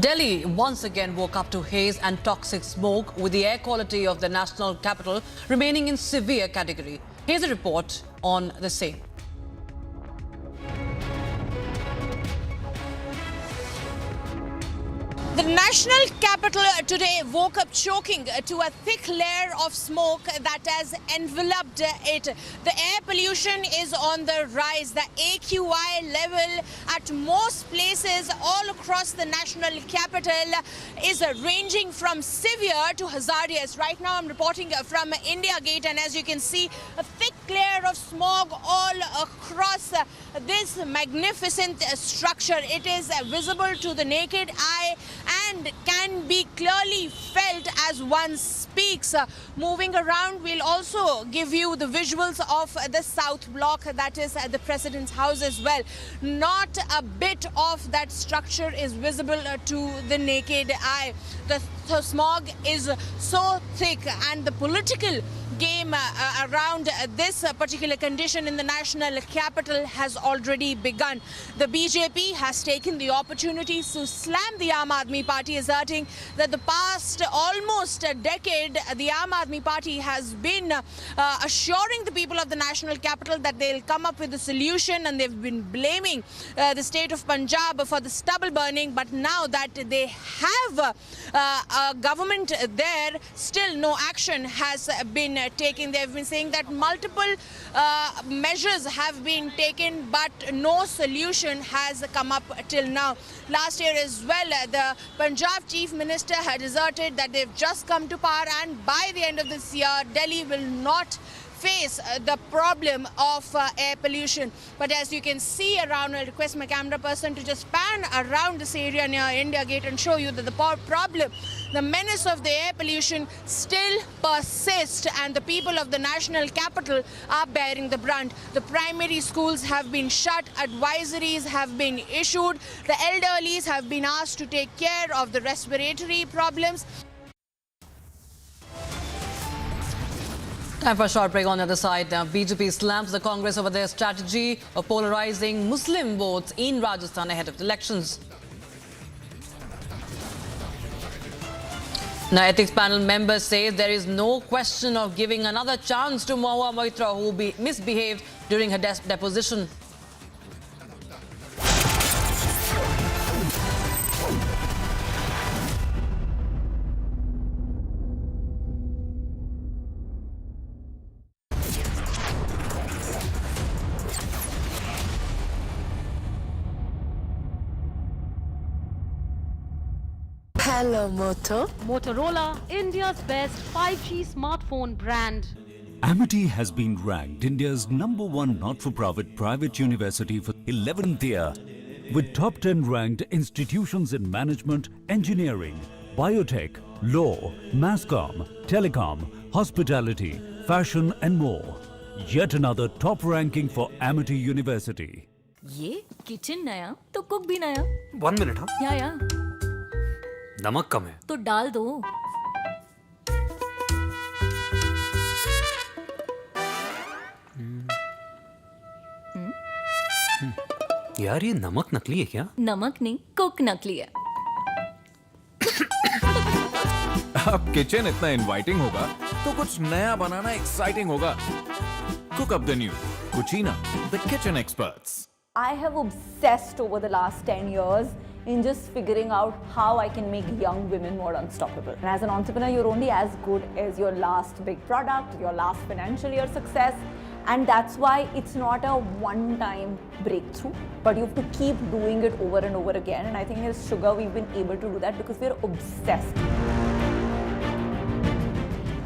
Delhi once again woke up to haze and toxic smoke, with the air quality of the national capital remaining in severe category. Here's a report on the same. The national capital today woke up choking to a thick layer of smoke that has enveloped it. The air pollution is on the rise. The AQI level at most places all across the national capital is ranging from severe to hazardous. Right now I'm reporting from India Gate, and as you can see, a thick layer of smog all across this magnificent structure. It is visible to the naked eye and can be clearly felt as one speaks. Moving around, we'll also give you the visuals of the South Block, that is the President's house as well. Not a bit of that structure is visible to the naked eye. The smog is so thick, and the political game around this particular condition in the national capital has already begun. The BJP has taken the opportunity to slam the Aam Aadmi Party, asserting that the past almost a decade, the Aam Aadmi Party has been assuring the people of the national capital that they'll come up with a solution, and they've been blaming the state of Punjab for the stubble burning. But now that they have a government there, still no action has been taken. They've been saying that multiple measures have been taken, but no solution has come up till now. Last year as well, the Punjab Chief Minister had asserted that they've just come to power, and by the end of this year, Delhi will not face the problem of air pollution. But as you can see around, I'll request my camera person to just pan around this area near India Gate and show you that the problem, the menace of the air pollution still persists, and the people of the national capital are bearing the brunt. The primary schools have been shut, advisories have been issued, the elderlies have been asked to take care of the respiratory problems. Time for a short break. On the other side, now BJP slams the Congress over their strategy of polarizing Muslim votes in Rajasthan ahead of the elections. Now, ethics panel members say there is no question of giving another chance to Mahua Moitra, who misbehaved during her deposition. Hello, Moto. Motorola, India's best 5G smartphone brand. Amity has been ranked India's #1 not-for-profit private university for 11th year, with top 10 ranked institutions in management, engineering, biotech, law, masscom, telecom, hospitality, fashion and more. Yet another top ranking for Amity University. ये kitchen नया तो cook भी नया। 1 minute, हाँ? या नमक कम है। तो डाल दो। यार ये नमक नकली है क्या? नमक नहीं, कुक नकली है। अब किचन इतना इनवाइटिंग होगा तो कुछ नया बनाना एक्साइटिंग होगा। Cook up the new. Cucina, the kitchen experts. I have obsessed over the last 10 years in just figuring out how I can make young women more unstoppable. And as an entrepreneur, you're only as good as your last big product, your last financial year success. And that's why it's not a one-time breakthrough, but you have to keep doing it over and over again. And I think as Sugar, we've been able to do that because we're obsessed.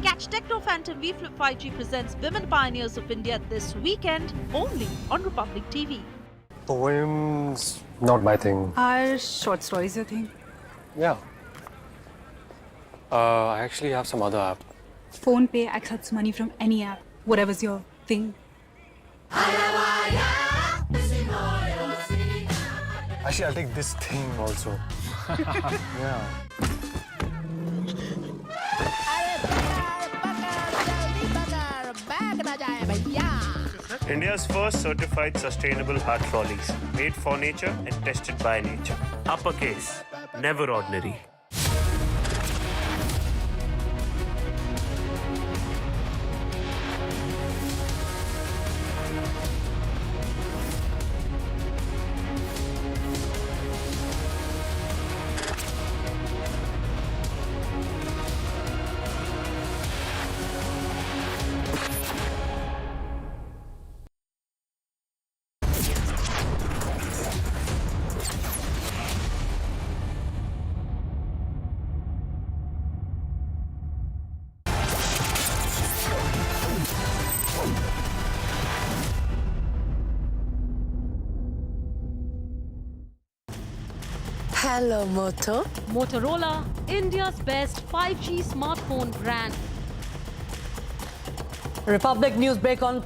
Catch Techno Phantom V Flip 5G presents Women Pioneers of India this weekend only on Republic TV. Poems, not my thing. Are short stories your thing? Yeah. I actually have some other app. PhonePe accepts money from any app, whatever's your thing. Actually, I'll take this thing also. Yeah. India's first certified sustainable heart trolleys, made for nature and tested by nature. Uppercase, never ordinary. Hello, Moto. Motorola, India's best 5G smartphone brand. Republic news break on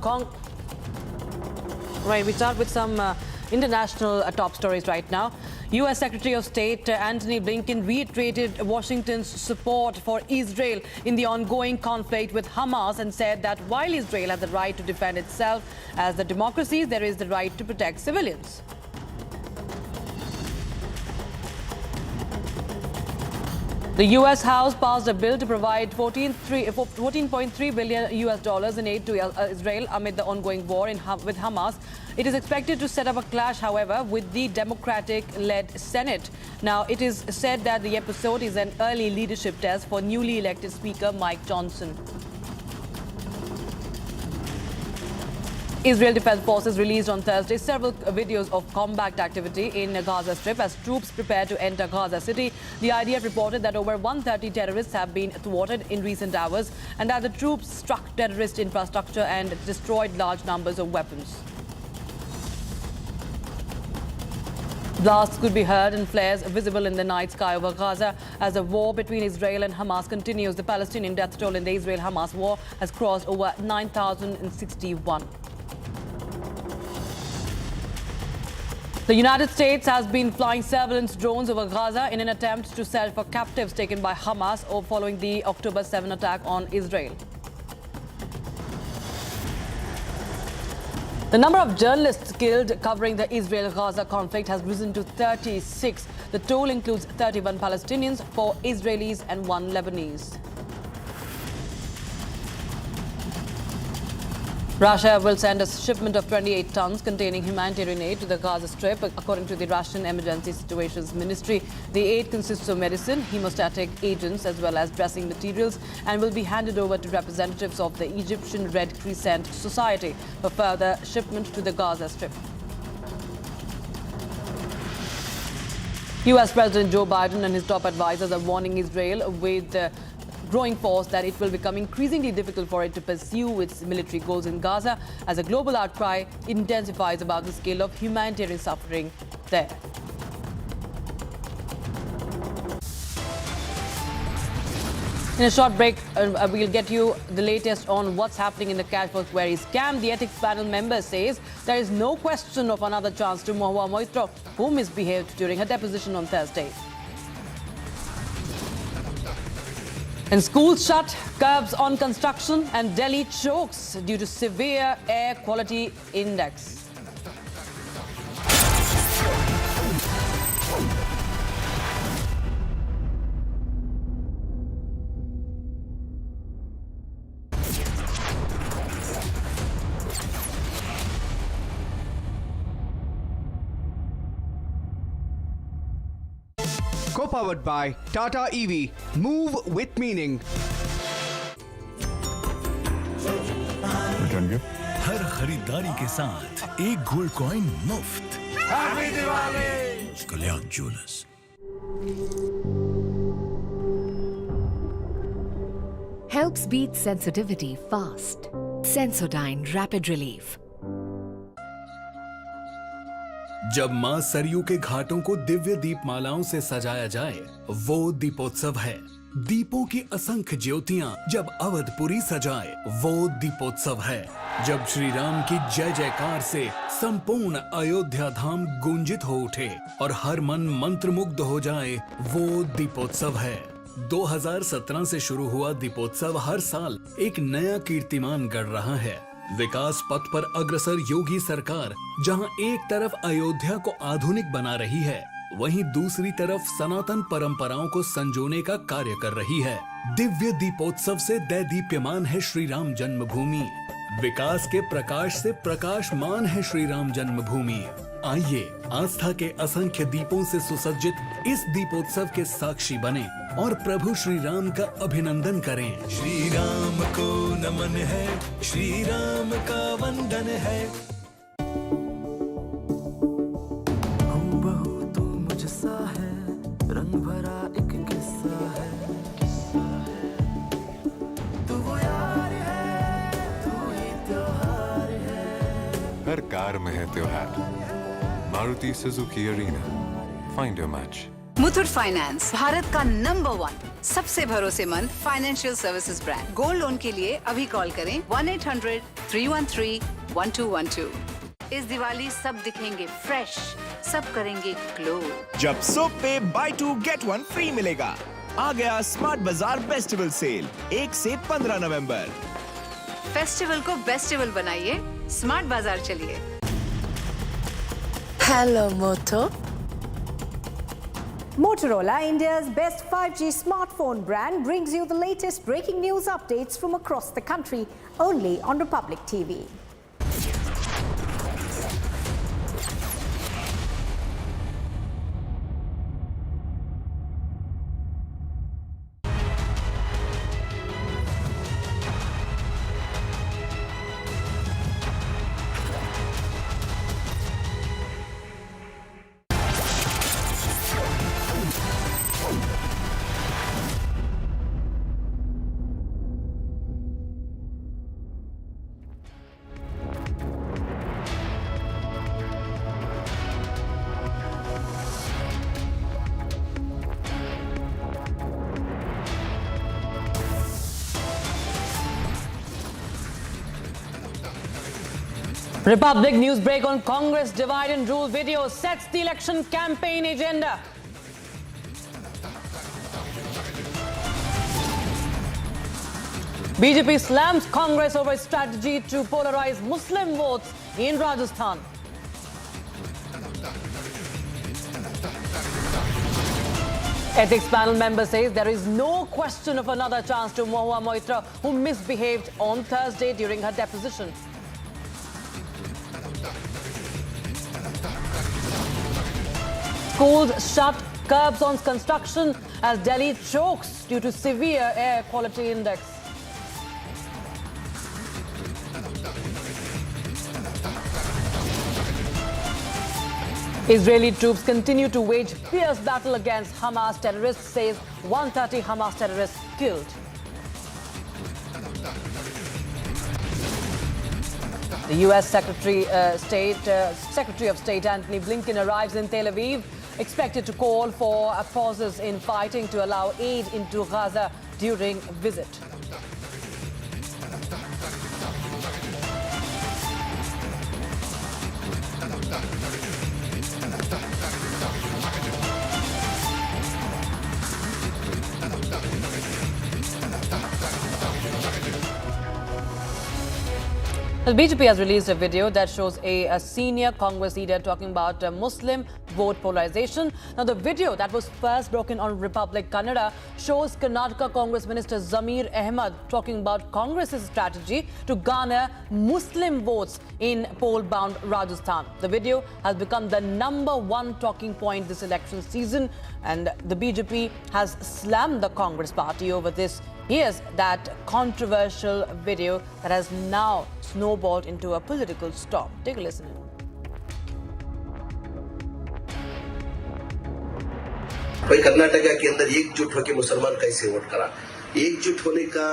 Right, we start with some international top stories right now. U.S. Secretary of State Antony Blinken reiterated Washington's support for Israel in the ongoing conflict with Hamas and said that while Israel has the right to defend itself as a democracy, there is the right to protect civilians. The U.S. House passed a bill to provide $14.3 billion in aid to Israel amid the ongoing war with Hamas. It is expected to set up a clash, however, with the Democratic-led Senate. Now, it is said that the episode is an early leadership test for newly elected Speaker Mike Johnson. Israel Defense Forces released on Thursday several videos of combat activity in Gaza Strip as troops prepare to enter Gaza City. The IDF reported that over 130 terrorists have been thwarted in recent hours and that the troops struck terrorist infrastructure and destroyed large numbers of weapons. Blasts could be heard and flares visible in the night sky over Gaza as the war between Israel and Hamas continues. The Palestinian death toll in the Israel-Hamas war has crossed over 9,061. The United States has been flying surveillance drones over Gaza in an attempt to search for captives taken by Hamas following the October 7 attack on Israel. The number of journalists killed covering the Israel-Gaza conflict has risen to 36. The toll includes 31 Palestinians, 4 Israelis and 1 Lebanese. Russia will send a shipment of 28 tons containing humanitarian aid to the Gaza Strip, according to the Russian Emergency Situations Ministry. The aid consists of medicine, hemostatic agents, as well as dressing materials, and will be handed over to representatives of the Egyptian Red Crescent Society for further shipment to the Gaza Strip. U.S. President Joe Biden and his top advisors are warning Israel with growing force that it will become increasingly difficult for it to pursue its military goals in Gaza as a global outcry intensifies about the scale of humanitarian suffering there. In a short break, we'll get you the latest on what's happening in the cash for query scam. The ethics panel member says there is no question of another chance to Mahua Moitra, who misbehaved during her deposition on Thursday. And schools shut, curbs on construction, and Delhi chokes due to severe air quality index. Co-powered by Tata EV. Move with meaning. हर खरीदारी के साथ एक gold coin मुफ्त। Happy Diwali! कल्याण jewellers. Helps beat sensitivity fast. Sensodyne Rapid Relief. जब मां सरयू के घाटों को दिव्य दीपमालाओं से सजाया जाए, वो दीपोत्सव है। दीपों की असंख्य ज्योतियां जब अवधपुरी सजाए, वो दीपोत्सव है। जब श्री राम की जय जयकार से संपूर्ण अयोध्या धाम गूंजित हो उठे और हर मन मंत्रमुग्ध हो जाए, वो दीपोत्सव है। 2017 से शुरू हुआ दीपोत्सव हर साल एक नया कीर्तिमान गढ़ रहा है। विकास पथ पर अग्रसर योगी सरकार जहां एक तरफ अयोध्या को आधुनिक बना रही है, वहीं दूसरी तरफ सनातन परंपराओं को संजोने का कार्य कर रही है। दिव्य दीपोत्सव से दैदीप्यमान है श्री राम जन्मभूमि। विकास के प्रकाश से प्रकाशमान है श्री राम जन्मभूमि। आइए आस्था के असंख्य दीपों से सुसज्जित इस दीपोत्सव के साक्षी बने और प्रभु श्री राम का अभिनंदन करें। श्री राम को नमन है, श्री राम का वंदन है। हूबहू तू मुझसा है, रंग भरा एक किस्सा है। तू वो यार है, तू ही त्योहार है। हर कार में है त्योहार। Maruti Suzuki Arena, find your match. Muthoot finance, भारत का नंबर 1 सबसे भरोसेमंद financial services brand. Gold loan के लिए अभी कॉल करें 1-800-313-1212। इस दिवाली सब दिखेंगे फ्रेश, सब करेंगे ग्लो। जब सोप पे बाय 2 गेट 1 फ्री मिलेगा। आ गया स्मार्ट बाजार फेस्टिवल सेल 1 से 15 नवंबर। फेस्टिवल को बेस्टिवल बनाइए, स्मार्ट बाजार चलिए। Hello, Moto. Motorola, India's best 5G smartphone brand, brings you the latest breaking news updates from across the country, only on Republic TV. Republic news break on Congress divide and rule video sets the election campaign agenda. BJP slams Congress over strategy to polarize Muslim votes in Rajasthan. Ethics panel member says there is no question of another chance to Mahua Moitra, who misbehaved on Thursday during her deposition. Schools shut, curbs on construction as Delhi chokes due to severe air quality index. Israeli troops continue to wage fierce battle against Hamas terrorists, says 130 Hamas terrorists killed. The U.S. Secretary of State Antony Blinken arrives in Tel Aviv, expected to call for pauses in fighting to allow aid into Gaza during visit. The BJP has released a video that shows a senior Congress leader talking about Muslim vote polarization. Now, the video that was first broken on Republic Kannada shows Karnataka Congress Minister Zamir Ahmed talking about Congress's strategy to garner Muslim votes in poll-bound Rajasthan. The video has become the #1 talking point this election season, and the BJP has slammed the Congress party over this. Here's that controversial video that has now snowballed into a political storm. Take a listen. भाई कर्नाटका के अंदर एकजुट होकर मुसलमान कैसे vote करा? एकजुट होने का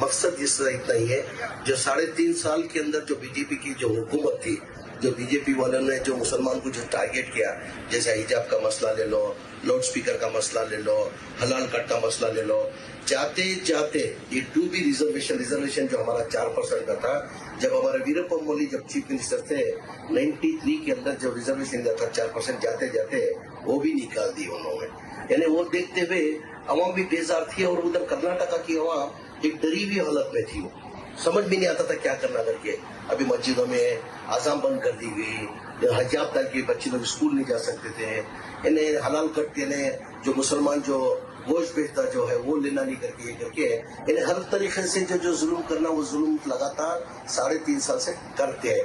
मकसद इस तरह इतना ही है, जो 3.5 साल के अंदर जो बीजेपी की जो हुकूमत थी, जो बीजेपी वालों ने जो मुसलमान को जो टारगेट किया, जैसे हिजाब का मसला ले लो, लाउड स्पीकर का मसला ले लो, हलाल कट का मसला ले लो, जाते जाते ये 2B रिजर्वेशन जो हमारा 4% का था, जब हमारे वीरप्पन मोइली जब चीफ मिनिस्टर थे 93 के अंदर जो रिजर्वेशन दिया था 4%, जाते जाते वो भी निकाल दी उन्होंने। यानी वो देखते हुए अवाम भी बेजार थी और उधर कर्नाटका की अवाम एक डरी हुई हालत में थी। समझ भी नहीं आता था क्या करना करके। अभी मस्जिदों में आज़ान बंद कर दी गई, हिजाब डाल के बच्चे लोग स्कूल नहीं जा सकते थे, इन्हें हलाल कट ने जो मुसलमान जो गोश्त बेचता जो है वो लेना नहीं करके ये करके इन्हें हर तरीके से जो जुल्म करना वो जुल्म लगातार 3.5 साल से करते हैं।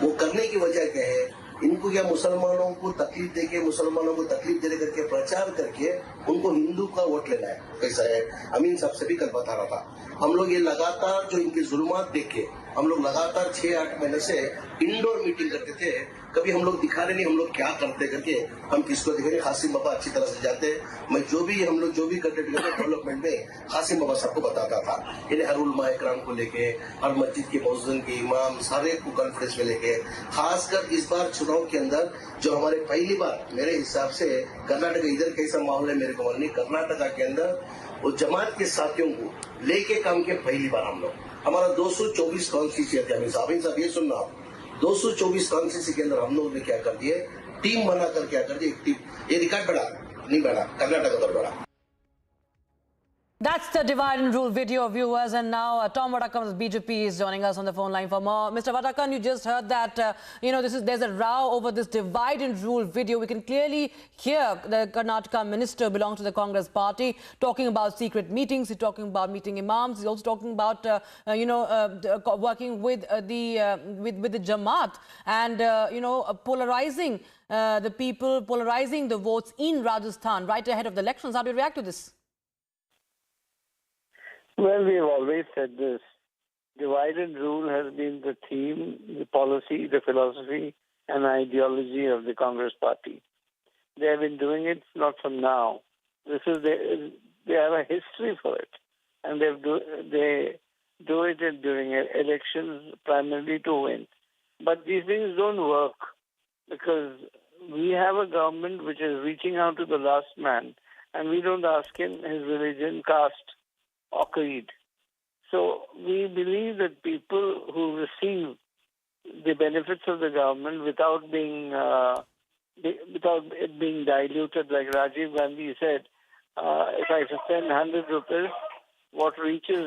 वो करने की वजह क्या है? इनको क्या मुसलमानों को तकलीफ देके, मुसलमानों को तकलीफ देने करके प्रचार करके उनको हिंदू का वोट लेना है। कैसा है? अमीन साहब से भी कल बता रहा था, हम लोग ये लगातार जो इनके जुल्मात देख के हम लोग लगातार 6-8 महीने से इंडोर मीटिंग करते थे। कभी हम लोग दिखा रहे नहीं हम लोग क्या करते करके, हम किसको दिखाएंगे? हासिम बाबा अच्छी तरह से जाते, मैं जो भी कंटेंट करते डेवलपमेंट में हासिम बाबा सबको बताता था। इन्हें हर उलमा इकराम को लेके, हर मस्जिद के मौजूद के इमाम सारे को कॉन्फ्रेंस में लेके, खासकर इस बार चुनाव के अंदर जो हमारे पहली बार मेरे हिसाब से कर्नाटक इधर कैसा माहौल है मेरे को मालूम नहीं, कर्नाटका के अंदर वो जमात के साथियों को लेके काम के पहली बार हम लोग, हमारा 224 कॉन्स्टिट्यूंसी है। साहब ये सुनना, 224 कॉन्स्टिट्यूंसी के अंदर हम लोगों ने क्या कर दिए, टीम बनाकर क्या कर दिए, एक टीम, ये रिकॉर्ड बढ़ा नहीं बढ़ा, कर्नाटक तो बढ़ा। That's the divide and rule video, viewers. And now Tom Vadakan of BJP is joining us on the phone line for more. Mr. Vadakan, you just heard that, there's a row over this divide and rule video. We can clearly hear the Karnataka minister belongs to the Congress party talking about secret meetings. He's talking about meeting imams. He's also talking about, working with the Jamaat and, polarizing the people, polarizing the votes in Rajasthan right ahead of the elections. How do you react to this? Well, we've always said this. Divide and rule has been the theme, the policy, the philosophy, and ideology of the Congress party. They have been doing it not from now. They have a history for it, and they do it during elections primarily to win. But these things don't work because we have a government which is reaching out to the last man, and we don't ask him his religion, caste, or creed. So we believe that people who receive the benefits of the government without it being diluted, like Rajiv Gandhi said, if I spend 100 rupees, what reaches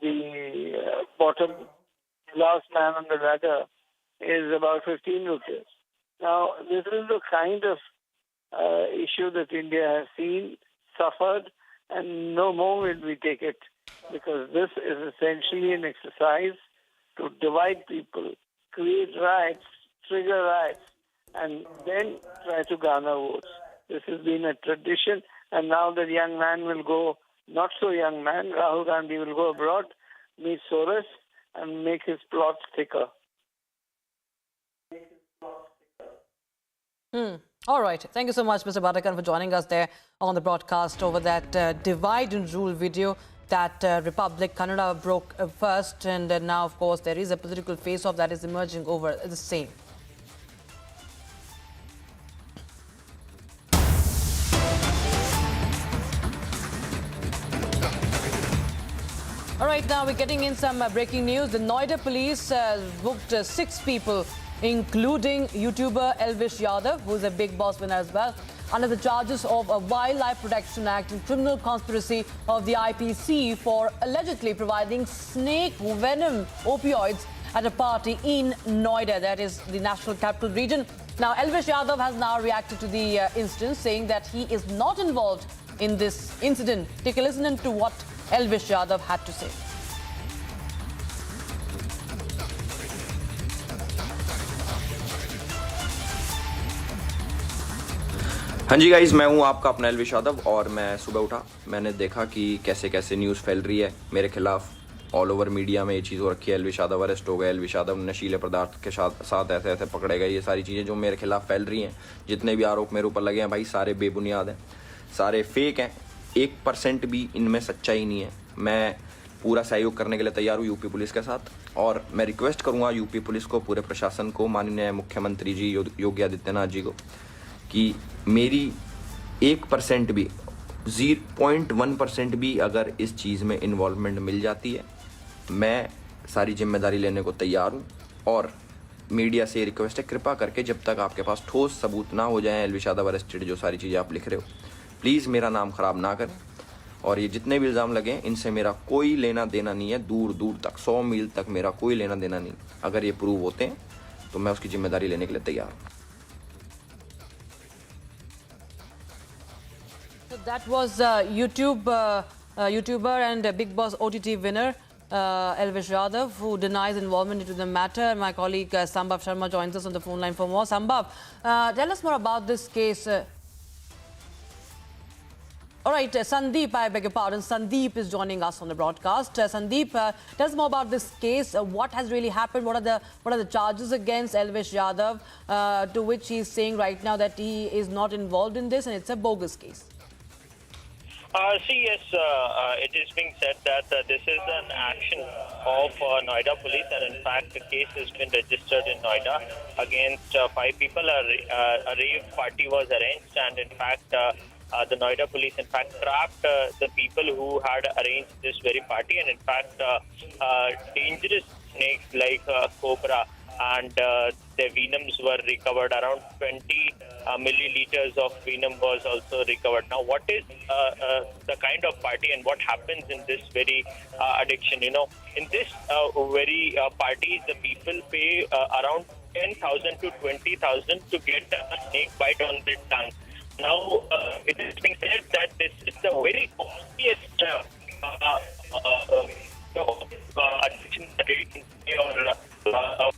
the bottom last man on the ladder is about 15 rupees. Now, this is the kind of issue that India has seen, suffered, and no more will we take it, because this is essentially an exercise to divide people, create riots, trigger riots, and then try to garner votes. This has been a tradition, and now the young man will go, not so young man, Rahul Gandhi will go abroad, meet Soros, and make his plots thicker. All right. Thank you so much, Mr. Vadakan, for joining us there on the broadcast over that divide and rule video that Republic Kannada broke first. And now, of course, there is a political face-off that is emerging over the same. All right, now we're getting in some breaking news. The Noida police booked 6 people, including YouTuber Elvish Yadav, who is a Big Boss winner as well, under the charges of a Wildlife Protection Act and criminal conspiracy of the IPC for allegedly providing snake venom opioids at a party in Noida, that is the national capital region. Now, Elvish Yadav has now reacted to the incident, saying that he is not involved in this incident. Take a listen to what Elvish Yadav had to say. हाँ जी guys, मैं हूँ आपका अपना एल्विश यादव और मैं सुबह उठा, मैंने देखा कि कैसे कैसे न्यूज़ फैल रही है मेरे खिलाफ। ऑल ओवर मीडिया में ये चीज़ हो रखी है, एल्विश यादव अरेस्ट हो गए, एल्विश यादव नशीले पदार्थ के साथ ऐसे ऐसे पकड़े गए। ये सारी चीज़ें जो मेरे खिलाफ फैल रही हैं, जितने भी आरोप मेरे ऊपर लगे हैं भाई, सारे बेबुनियाद हैं, सारे फेक हैं। 1% भी इनमें सच्चाई नहीं है। मैं पूरा सहयोग करने के लिए तैयार हूँ यूपी पुलिस के साथ, और मैं रिक्वेस्ट करूँगा यूपी पुलिस को, पूरे प्रशासन को, माननीय मुख्यमंत्री जी योगी आदित्यनाथ जी को, कि मेरी 1% भी 0.1% भी अगर इस चीज़ में इन्वॉल्वमेंट मिल जाती है, मैं सारी जिम्मेदारी लेने को तैयार हूँ। और मीडिया से रिक्वेस्ट है, कृपा करके जब तक आपके पास ठोस सबूत ना हो जाए एल्विश यादव अरेस्टेड, जो सारी चीज़ें आप लिख रहे हो, प्लीज़ मेरा नाम ख़राब ना करें। और ये जितने भी इल्ज़ाम लगे हैं, इनसे मेरा कोई लेना देना नहीं है, दूर दूर तक, 100 मील तक मेरा कोई लेना देना नहीं। अगर ये प्रूव होते हैं तो मैं उसकी जिम्मेदारी लेने के लिए तैयार हूँ। So that was YouTuber and Big Boss OTT winner Elvish Yadav, who denies involvement into the matter. My colleague Sambhav Sharma joins us on the phone line for more. Sambhav, tell us more about this case. All right, Sandeep, I beg your pardon. Sandeep is joining us on the broadcast. Sandeep, tell us more about this case. What has really happened? What are the charges against Elvish Yadav, to which he is saying right now that he is not involved in this and it's a bogus case? Yes, it is being said that this is an action of Noida police, and in fact the case has been registered in Noida against 5 people. A rave party was arranged, and in fact the Noida police in fact trapped the people who had arranged this very party, and in fact dangerous snakes like cobra and their venoms were recovered. Around 20 milliliters of venom was also recovered. Now, what is the kind of party and what happens in this very addiction? You know, in this very party, the people pay around 10,000 to 20,000 to get a snake bite on their tongue. Now, it is being said that this is the very costliest addiction that we can see or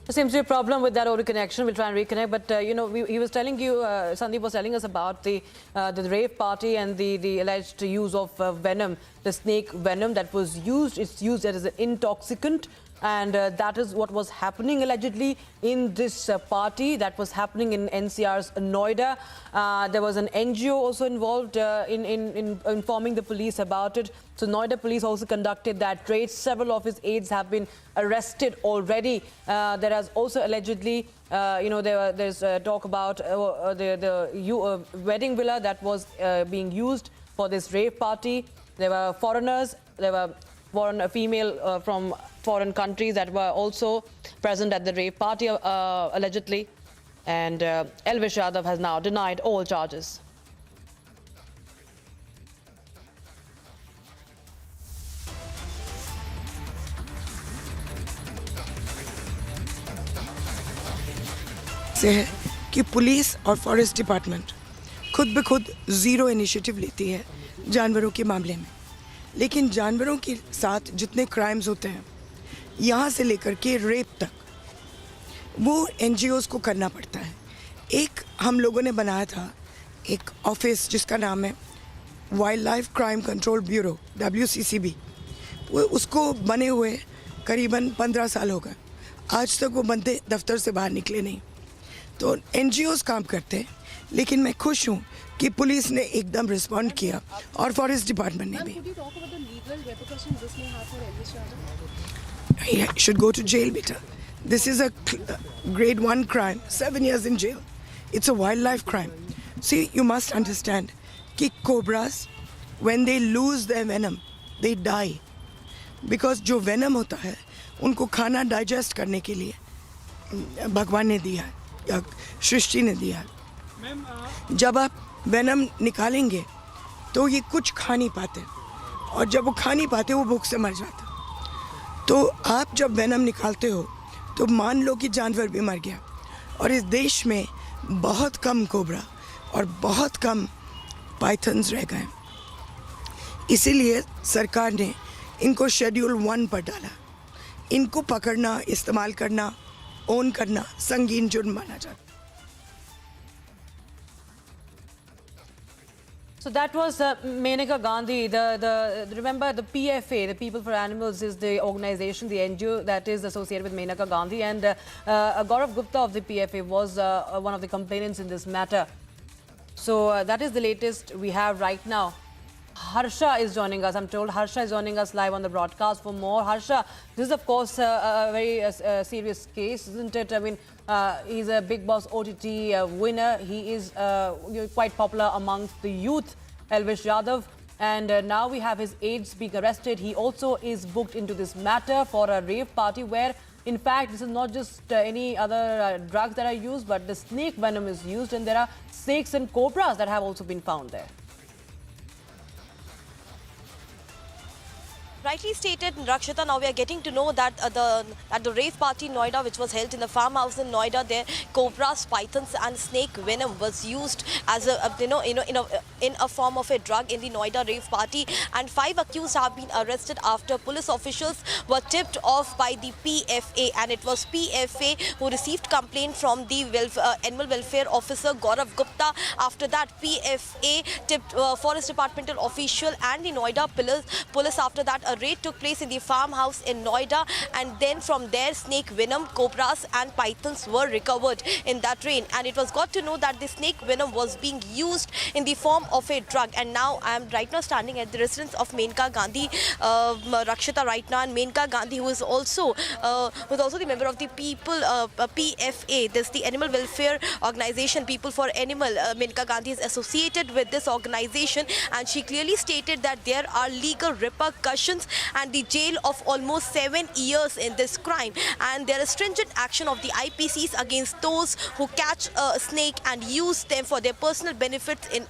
There seems to be a problem with that audio connection. We'll try and reconnect. But, you know, he was telling you, Sandeep was telling us about the rave party and the alleged use of venom, the snake venom that was used. It's used as an intoxicant. And that is what was happening allegedly in this party that was happening in NCR's Noida. There was an NGO also involved in informing the police about it. So Noida police also conducted that raid. Several of his aides have been arrested already. There has also allegedly, you know, there's talk about the wedding villa that was being used for this rave party. There were foreigners. There were female from foreign countries that were also present at the rave party, allegedly. And Elvish Yadav has now denied all charges. से है कि police और forest department खुद ब खुद zero initiative लेती है जानवरों के मामले में, लेकिन जानवरों के साथ जितने क्राइम्स होते हैं यहाँ से लेकर के रेप तक, वो एनजीओज़ को करना पड़ता है। एक हम लोगों ने बनाया था एक ऑफिस जिसका नाम है wild life crime control bureau, WCCB। वो उसको बने हुए करीबन 15 साल हो गए, आज तक वो बंदे दफ्तर से बाहर निकले नहीं। तो एनजीओज़ काम करते हैं, लेकिन मैं खुश हूँ कि पुलिस ने एकदम रिस्पॉन्ड किया और फॉरेस्ट डिपार्टमेंट ने भी। He should go to jail, beta. This is a grade 1 crime, 7 years in jail. It's a wildlife crime. See, you must understand कि cobras when they lose their venom they die because जो venom होता है उनको खाना digest करने के लिए भगवान ने दिया है या सृष्टि ने दिया है। जब आप venom निकालेंगे तो ये कुछ खा नहीं पाते और जब वो खा नहीं पाते वो भूख से मर जाते। तो आप जब वेनम निकालते हो तो मान लो कि जानवर भी मर गया और इस देश में बहुत कम कोबरा और बहुत कम पाइथन्स रह गए। इसीलिए सरकार ने इनको शेड्यूल 1 पर डाला। इनको पकड़ना, इस्तेमाल करना, ओन करना संगीन जुर्म माना जाता। So that was Menaka Gandhi. Remember the PFA, the People for Animals, is the organization, the NGO that is associated with Menaka Gandhi, and Gaurav Gupta of the PFA was one of the complainants in this matter. So that is the latest we have right now. Harsha is joining us. I'm told Harsha is joining us live on the broadcast for more. Harsha, this is of course a very serious case, isn't it? I mean, he's a Big Boss OTT winner. He is quite popular amongst the youth, Elvish Yadav. And now we have his aides being arrested. He also is booked into this matter for a rave party where, in fact, this is not just any other drugs that are used, but the snake venom is used, and there are snakes and cobras that have also been found there. Rightly stated, Rakshita, now we are getting to know that at the rave party in Noida, which was held in the farmhouse in Noida, there cobras, pythons and snake venom was used as a in a form of a drug in the Noida rave party, and 5 accused have been arrested after police officials were tipped off by the PFA, and it was PFA who received complaint from the animal welfare officer Gaurav Gupta. After that, PFA tipped forest departmental official and the Noida police. After that, a raid took place in the farmhouse in Noida, and then from there snake venom, cobras and pythons were recovered in that raid, and it was got to know that the snake venom was being used in the form of a drug. And now I am right now standing at the residence of Menaka Gandhi, Rakshita, right now, and Menaka Gandhi, who is also the member of the People PFA, this the animal welfare organization, People for Animal. Menaka Gandhi is associated with this organization, and she clearly stated that there are legal repercussions and the jail of almost 7 years in this crime, and there is stringent action of the IPCs against those who catch a snake and use them for their personal benefits in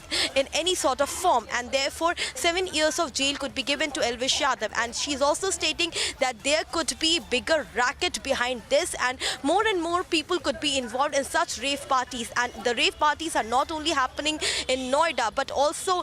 any sort of form, and therefore 7 years of jail could be given to Elvish Yadav. And she's also stating that there could be bigger racket behind this, and more people could be involved in such rave parties, and the rave parties are not only happening in Noida but also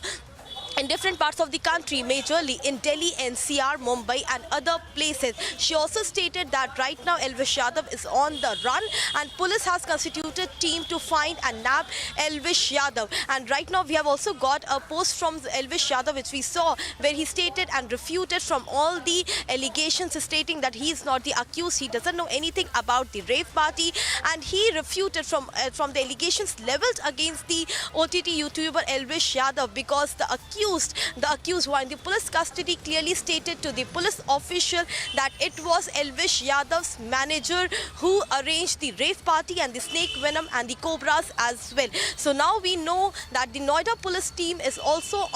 in different parts of the country, majorly in Delhi, NCR, Mumbai and other places. She also stated that right now Elvish Yadav is on the run, and police has constituted team to find and nab Elvish Yadav. And right now we have also got a post from Elvish Yadav which we saw, where he stated and refuted from all the allegations, stating that he is not the accused, he doesn't know anything about the rave party, and he refuted from the allegations leveled against the OTT YouTuber Elvish Yadav, because the accused who are in the police custody clearly stated to the police official that it was Elvish Yadav's manager who arranged the rave party and the snake venom and the cobras as well. So now we know that the Noida police team is also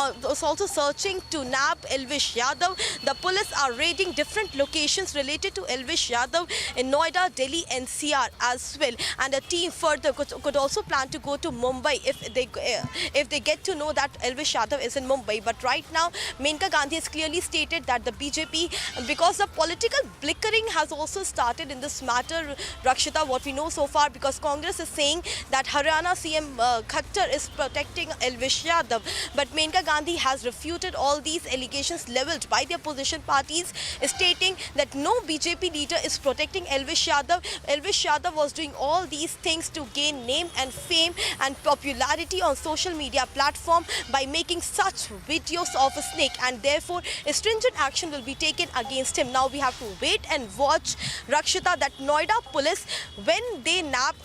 searching to nab Elvish Yadav. The police are raiding different locations related to Elvish Yadav in Noida, Delhi, NCR as well, and the team further could also plan to go to Mumbai if they get to know that Elvish Yadav is in Mumbai. But right now, Menaka Gandhi has clearly stated that the BJP, because the political blickering has also started in this matter, Rakshita, what we know so far, because Congress is saying that Haryana CM Khattar is protecting Elvish Yadav. But Menaka Gandhi has refuted all these allegations leveled by the opposition parties, stating that no BJP leader is protecting Elvish Yadav. Elvish Yadav was doing all these things to gain name and fame and popularity on social media platform by making such released videos of a snake, and therefore a stringent action will be taken against him. Now we have to wait and watch, Rakshita, that Noida police, when they nab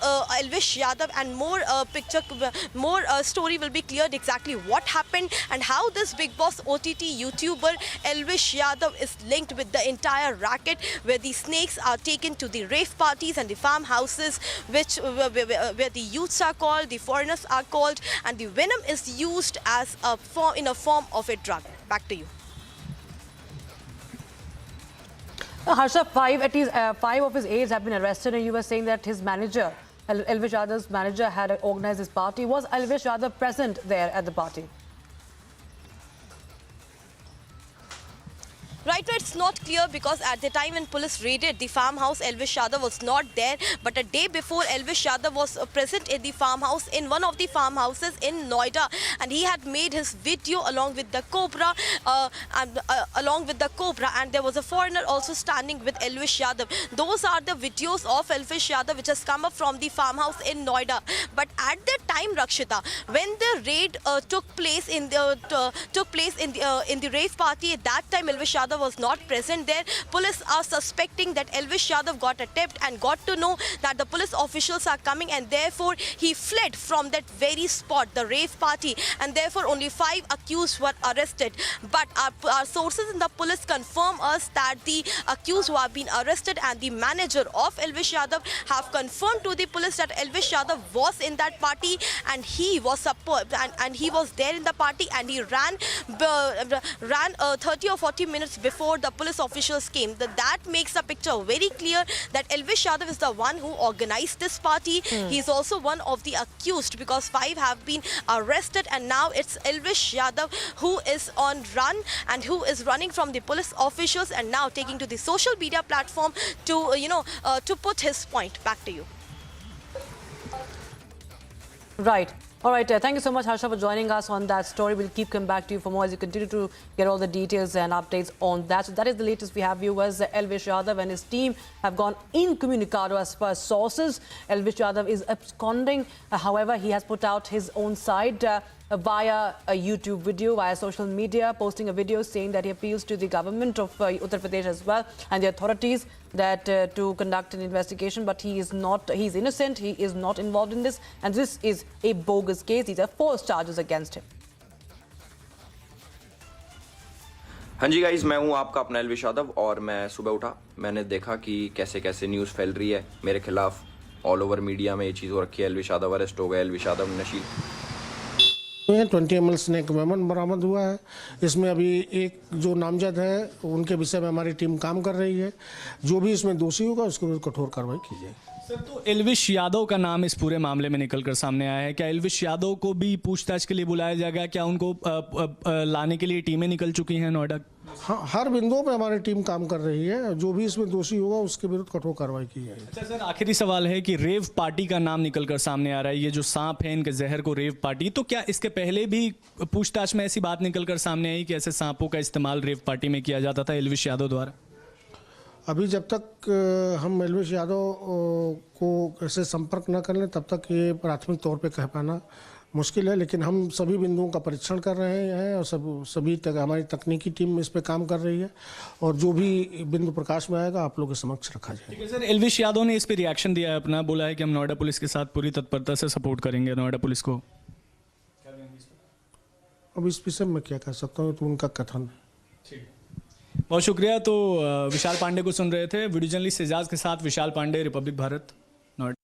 Elvish Yadav, and more story will be cleared exactly what happened and how this Big Boss OTT YouTuber Elvish Yadav is linked with the entire racket, where the snakes are taken to the rave parties and the farmhouses, where the youths are called, the foreigners are called, and the venom is used as a form of a drug. Back to you. Harsha, at least 5 of his aides have been arrested, and you were saying that his manager, Elvish Yadav's manager, had organized this party. Was Elvish Yadav present there at the party? Right now, it's not clear, because at the time when police raided the farmhouse, Elvish Yadav was not there. But a day before, Elvish Yadav was present in the farmhouse, in one of the farmhouses in Noida, and he had made his video along with the cobra, and there was a foreigner also standing with Elvish Yadav. Those are the videos of Elvish Yadav which has come up from the farmhouse in Noida. But at that time, Rakshita, when the raid took place in the rave party, at that time Elvish Yadav was not present there. Police are suspecting that Elvish Yadav got a tip and got to know that the police officials are coming, and therefore he fled from that very spot, the rave party, and therefore only 5 accused were arrested. But our sources in the police confirm us that the accused who have been arrested and the manager of Elvish Yadav have confirmed to the police that Elvish Yadav was in that party, and he was and he was there in the party, and he ran 30 or 40 minutes before the police officials came. That makes the picture very clear that Elvish Yadav is the one who organized this party. He's also one of the accused, because 5 have been arrested, and now it's Elvish Yadav who is on run and who is running from the police officials, and now taking to the social media platform to to put his point. Back to you. Right. All right. Thank you so much, Harsha, for joining us on that story. We'll keep coming back to you for more as you continue to get all the details and updates on that. So that is the latest we have, viewers. Elvish Yadav and his team have gone incommunicado as per sources. Elvish Yadav is absconding. However, he has put out his own side via a YouTube video, via social media, posting a video saying that he appeals to the government of Uttar Pradesh as well and the authorities that to conduct an investigation, but he is not, he's innocent, he is not involved in this, and this is a bogus case. These are false charges against him. हाँ जी guys, मैं हूँ आपका अपना एल्विश यादव, और मैं सुबह उठा, मैंने देखा कि कैसे कैसे न्यूज़ फैल रही है मेरे खिलाफ। ऑल ओवर मीडिया में ये चीज़ हो रखी है, एल्विश यादव अरेस्ट हो गया, एल्विश यादव नशील 20 ml स्नेक वेपन बरामद हुआ है। इसमें अभी एक जो नामजद है उनके विषय में हमारी टीम काम कर रही है। जो भी इसमें दोषी होगा उसके विरुद्ध कठोर कार्रवाई की जाएगी। सर, तो एल्विश यादव का नाम इस पूरे मामले में निकलकर सामने आया है। क्या एल्विश यादव को भी पूछताछ के लिए बुलाया जाएगा? क्या उनको लाने के लिए टीमें निकल चुकी हैं नोएडा? हाँ, हर बिंदुओं पर हमारी टीम काम कर रही है। जो भी इसमें दोषी होगा उसके विरुद्ध कठोर कार्रवाई की जाएगी। अच्छा सर, आखिरी सवाल है कि रेव पार्टी का नाम निकलकर सामने आ रहा है, ये जो सांप है इनके जहर को रेव पार्टी, तो क्या इसके पहले भी पूछताछ में ऐसी बात निकलकर सामने आई कि ऐसे सांपों का इस्तेमाल रेव पार्टी में किया जाता था एल्विश यादव द्वारा? अभी जब तक हम एल्विश यादव को ऐसे संपर्क न कर लें तब तक ये प्राथमिक तौर पे कह पाना मुश्किल है, लेकिन हम सभी बिंदुओं का परीक्षण कर रहे हैं और सभी तक हमारी तकनीकी टीम इस पे काम कर रही है, और जो भी बिंदु प्रकाश में आएगा आप लोगों के समक्ष रखा जाएगा। ठीक है सर, एल्विश यादव ने इस पे रिएक्शन दिया है अपना, बोला है कि हम नोएडा पुलिस के साथ पूरी तत्परता से सपोर्ट करेंगे नोएडा पुलिस को। अब इस विषय में क्या कह सकता हूँ, तो उनका कथन है। बहुत शुक्रिया। तो विशाल पांडे को सुन रहे थे, वीडियो जर्नलिस्ट एजाज के साथ Vishal Pandey, Republic Bharat, Noida.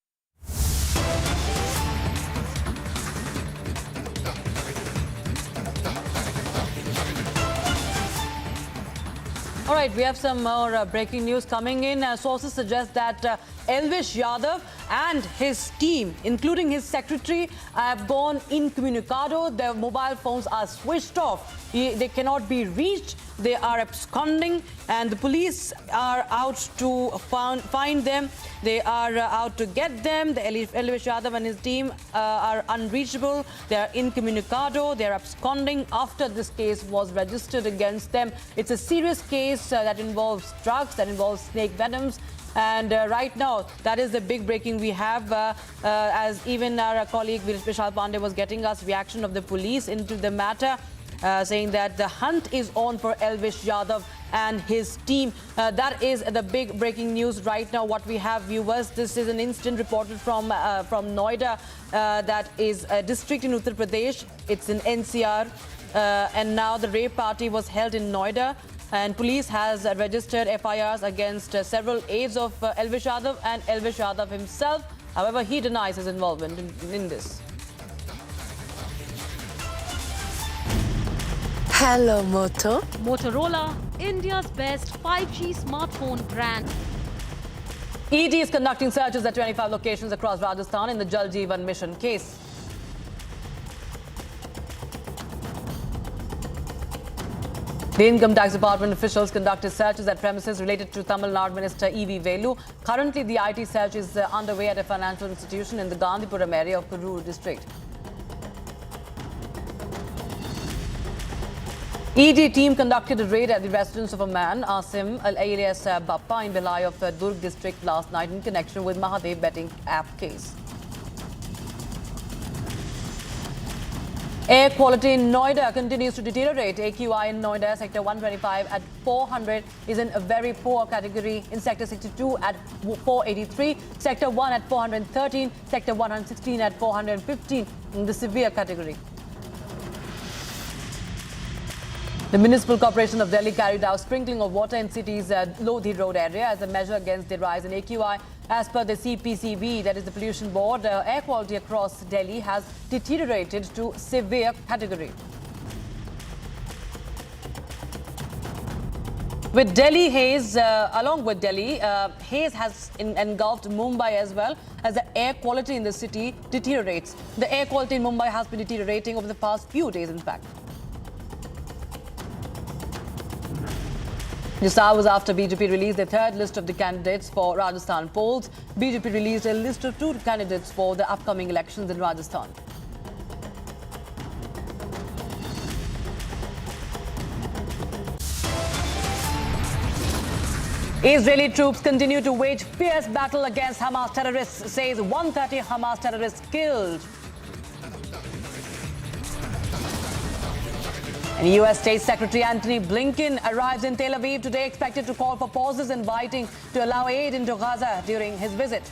All right, we have some more breaking news coming in. Sources suggest that Elvish Yadav and his team, including his secretary, have gone incommunicado. Their mobile phones are switched off. They cannot be reached. They are absconding, and the police are out to find them. They are out to get them. The Elvish Yadav and his team are unreachable. They are incommunicado. They are absconding after this case was registered against them. It's a serious case that involves drugs, that involves snake venoms. And right now, that is the big breaking we have, as even our colleague Vishal Pandey was getting us reaction of the police into the matter. saying that the hunt is on for Elvish Yadav and his team. That is the big breaking news right now. What we have, viewers, this is an incident reported from Noida, that is a district in Uttar Pradesh. It's in NCR, and now the rape party was held in Noida. And police has registered FIRs against several aides of Elvish Yadav and Elvish Yadav himself. However, he denies his involvement in this. Hello, Moto. Motorola, India's best 5G smartphone brand. ED is conducting searches at 25 locations across Rajasthan in the Jal Jeevan Mission case. The Income Tax Department officials conducted searches at premises related to Tamil Nadu Minister E.V. Velu. Currently, the IT search is underway at a financial institution in the Gandhipuram area of Kurur district. ED team conducted a raid at the residence of a man, Asim alias Bappa, in Bhilai of Durg district last night in connection with Mahadev betting app case. Air quality in Noida continues to deteriorate. AQI in Noida, Sector 125 at 400 is in a very poor category. In Sector 62 at 483, Sector 1 at 413, Sector 116 at 415 in the severe category. The Municipal Corporation of Delhi carried out sprinkling of water in city's Lodhi Road area as a measure against the rise in AQI. As per the CPCB, that is the Pollution Board, air quality across Delhi has deteriorated to severe category. With Delhi haze, along with Delhi, haze has engulfed Mumbai as well, as the air quality in the city deteriorates. The air quality in Mumbai has been deteriorating over the past few days, in fact. Just hours after BJP released the third list of the candidates for Rajasthan polls, BJP released a list of 2 candidates for the upcoming elections in Rajasthan. Israeli troops continue to wage fierce battle against Hamas terrorists, says 130 Hamas terrorists killed. And U.S. State Secretary Antony Blinken arrives in Tel Aviv today, expected to call for pauses, inviting to allow aid into Gaza during his visit.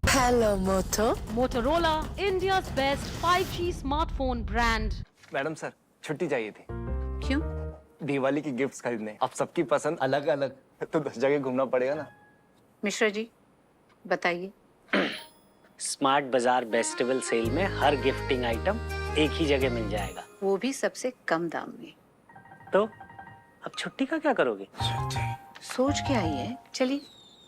Hello, Moto. Motorola, India's best 5G smartphone brand. Madam sir, छुट्टी चाहिए थी। क्यों? दिवाली की gifts खरीदने। अब सबकी पसंद अलग-अलग, तो 10 जगह घूमना पड़ेगा ना। मिश्रा जी, बताइए। स्मार्ट बाजार फेस्टिवल सेल में हर गिफ्टिंग आइटम एक ही जगह मिल जाएगा। वो भी सबसे कम दाम में। तो अब छुट्टी का क्या करोगे? सोच के आई है, चलिए।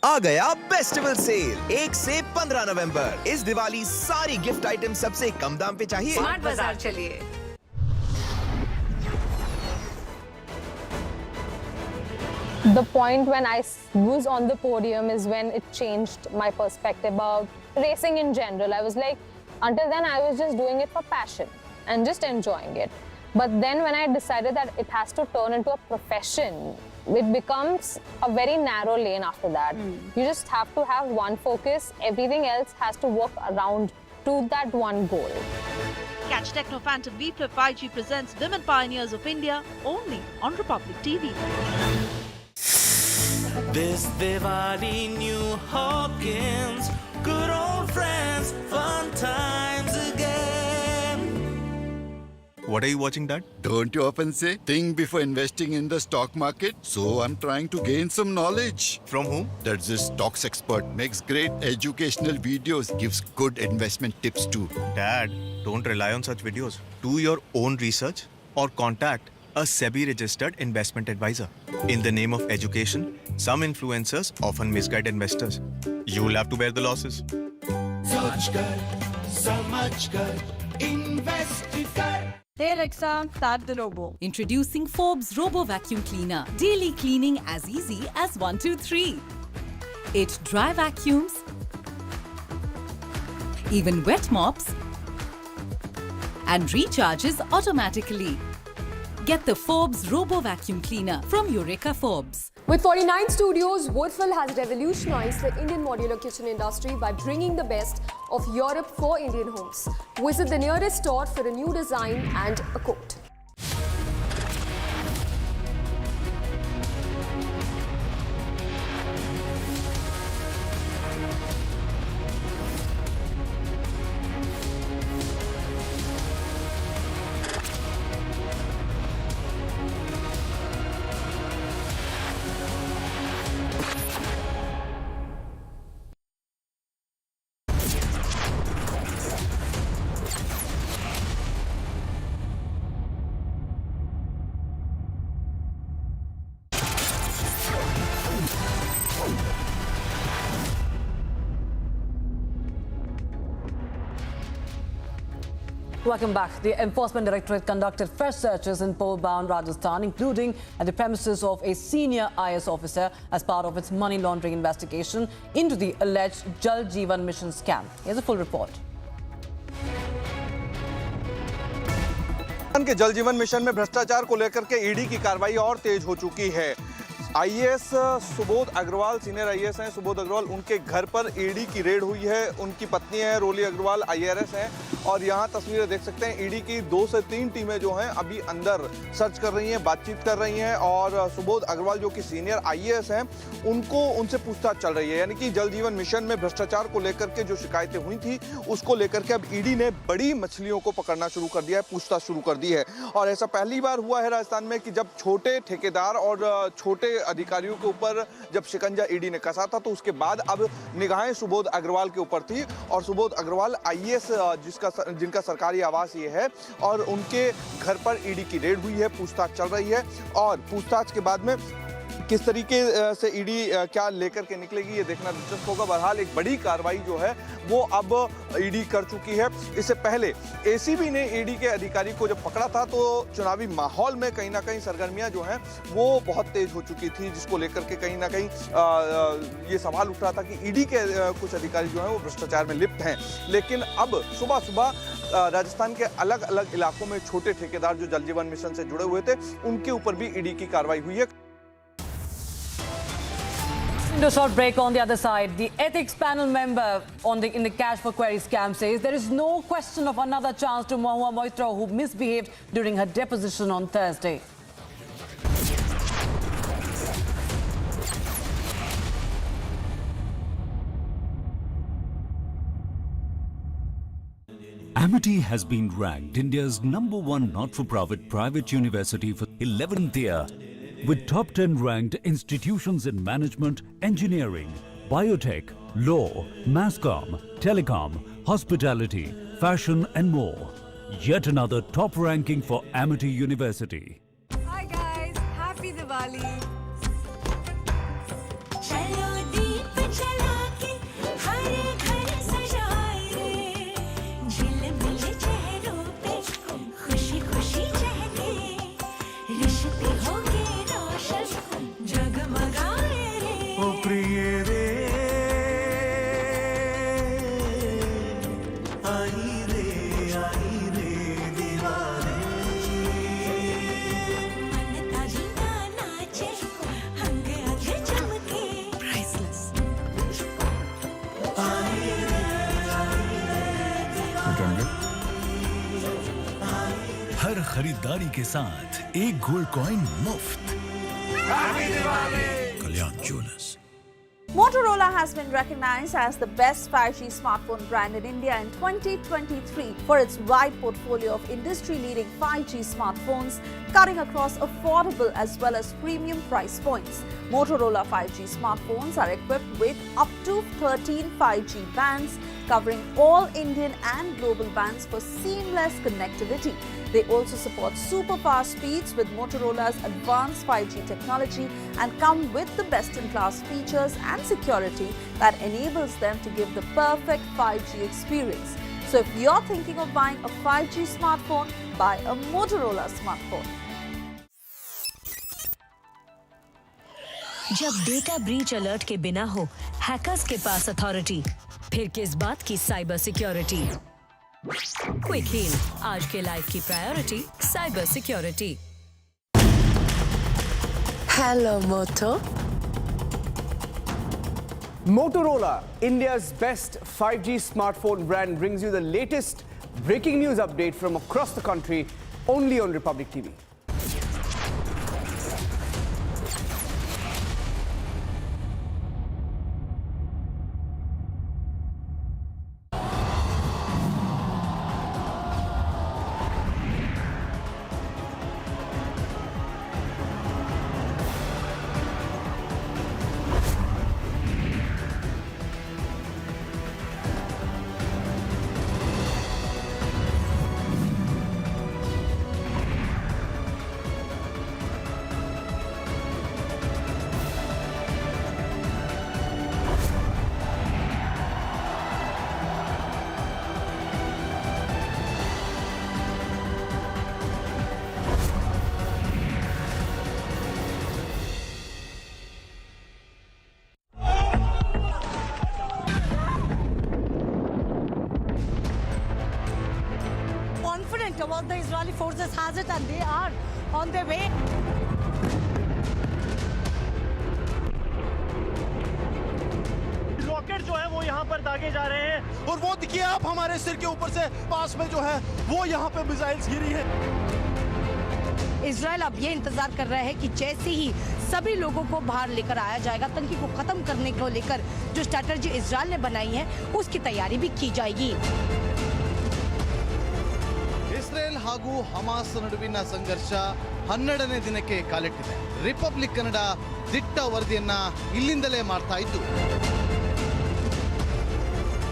आ गया फेस्टिवल सेल 1 से 15 नवंबर। इस दिवाली सारी गिफ्ट आइटम सबसे कम दाम पे चाहिए। स्मार्ट बाजार चलिए। The point when I was on the podium is when it changed my perspective about racing in general. I was like, until then I was just doing it for passion and just enjoying it. But then when I decided that it has to turn into a profession, it becomes a very narrow lane after that. You just have to have one focus. Everything else has to work around to that one goal. Catch Techno Phantom V Flip 5G presents Women Pioneers of India only on Republic TV. This Diwali, New Hawkins, good old friends, fun times again. What are you watching, Dad? Don't you often say, think before investing in the stock market? So I'm trying to gain some knowledge. From whom? There's this stocks expert, makes great educational videos, gives good investment tips too. Dad, don't rely on such videos. Do your own research or contact a SEBI-registered investment advisor. In the name of education, some influencers often misguide investors. You'll have to bear the losses. Hey Alexa, start the robo. Introducing Forbes Robo Vacuum Cleaner. Daily cleaning as easy as 1, 2, 3. It dry vacuums, even wet mops, and recharges automatically. Get the Forbes Robo Vacuum Cleaner from Eureka Forbes. With 49 studios, Woodville has revolutionized the Indian modular kitchen industry by bringing the best of Europe for Indian homes. Visit the nearest store for a new design and a quote. Welcome back. The Enforcement Directorate conducted fresh searches in Polbound, Rajasthan, including at the premises of a senior IS officer as part of its money laundering investigation into the alleged Jal Jeevan Mission scam. Here's a full report. के जल जीवन mission में भ्रष्टाचार को लेकर के ED की कार्रवाई और तेज हो चुकी है। IAS Subodh Agarwal, senior IAS हैं सुबोध अग्रवाल, उनके घर पर ईडी की रेड हुई है। उनकी पत्नी है रोली अग्रवाल, आईआरएस हैं, और यहाँ तस्वीरें देख सकते हैं। ईडी की 2 से 3 टीमें जो हैं अभी अंदर सर्च कर रही हैं, बातचीत कर रही हैं, और सुबोध अग्रवाल जो कि सीनियर आईएएस हैं उनसे पूछताछ चल रही है। यानी कि जल जीवन मिशन में भ्रष्टाचार को लेकर के जो शिकायतें हुई थी उसको लेकर के अब ईडी ने बड़ी मछलियों को पकड़ना शुरू कर दिया है, पूछताछ शुरू कर दी है। और ऐसा पहली बार हुआ है राजस्थान में कि जब छोटे ठेकेदार और छोटे अधिकारियों के ऊपर जब शिकंजा ईडी ने कसा था, तो उसके बाद अब निगाहें सुबोध अग्रवाल के ऊपर थी। और सुबोध अग्रवाल आईएएस जिनका सरकारी आवास ये है, और उनके घर पर ईडी की रेड हुई है, पूछताछ चल रही है। और पूछताछ के बाद में किस तरीके से ईडी क्या लेकर के निकलेगी ये देखना दिलचस्प होगा। बहरहाल एक बड़ी कार्रवाई जो है वो अब ईडी कर चुकी है। इससे पहले एसीबी ने ईडी के अधिकारी को जब पकड़ा था तो चुनावी माहौल में कहीं ना कहीं सरगर्मियां जो हैं वो बहुत तेज हो चुकी थी, जिसको लेकर के कहीं ना कहीं ये सवाल उठ रहा था कि ईडी के कुछ अधिकारी जो हैं वो भ्रष्टाचार में लिप्त हैं। लेकिन अब सुबह सुबह राजस्थान के अलग अलग इलाकों में छोटे ठेकेदार जो जल जीवन मिशन से जुड़े हुए थे उनके ऊपर भी ईडी की कार्रवाई हुई है। A short break. On the other side, the ethics panel member in the Cash for Query scam says there is no question of another chance to Mahua Moitra, who misbehaved during her deposition on Thursday. Amity has been ranked India's #1 not-for-profit private university for 11th year, with top 10 ranked institutions in management, engineering, biotech, law, mass-comm, telecom, hospitality, fashion and more. Yet another top ranking for Amity University. Hi guys, happy Diwali. हर खरीदारी के साथ एक gold coin मुफ्त। कल्याण jewellers. Motorola has been recognized as the best 5G smartphone brand in India in 2023 for its wide portfolio of industry-leading 5G smartphones cutting across affordable as well as premium price points. Motorola 5G smartphones are equipped with up to 13 5G bands covering all Indian and global bands for seamless connectivity. They also support super fast speeds with Motorola's advanced 5G technology and come with the best-in-class features and security that enables them to give the perfect 5G experience. So if you're thinking of buying a 5G smartphone, buy a Motorola smartphone. जब data breach alert के बिना हो hackers के पास authority, फिर किस बात की cyber security. Quick heal, आज के लाइफ की priority cyber security. Hello motto. Motorola, India's best 5G smartphone brand, brings you the latest breaking news update from across the country only on Republic TV. About the Israeli forces has it, and they are on their way. Rocket जो है वो यहाँ पर दागे जा रहे हैं और वो देखिए आप हमारे सिर के ऊपर से पास में जो है वो यहाँ पे मिसाइल्स गिरी है। इजराइल अब ये इंतजार कर रहा है कि जैसे ही सभी लोगों को बाहर लेकर आया जाएगा, आतंकी को खत्म करने को लेकर जो स्ट्रैटेजी इजराइल ने बनाई है उसकी तैयारी भी की जाएगी। ಇಸ್ರೇಲ್ ಹಾಗೂ ಹಮಾಸ್ ನಡುವಿನ ಸಂಘರ್ಷ 12ನೇ ದಿನಕ್ಕೆ ಕಾಲಿಟ್ಟಿದೆ. ರಿಪಬ್ಲಿಕ್ ಕನ್ನಡ ದಿಟ್ಟ ವರದಿಯನ್ನ ಇಲ್ಲಿಂದಲೇ ಮಾಡ್ತಾ ಇದ್ದು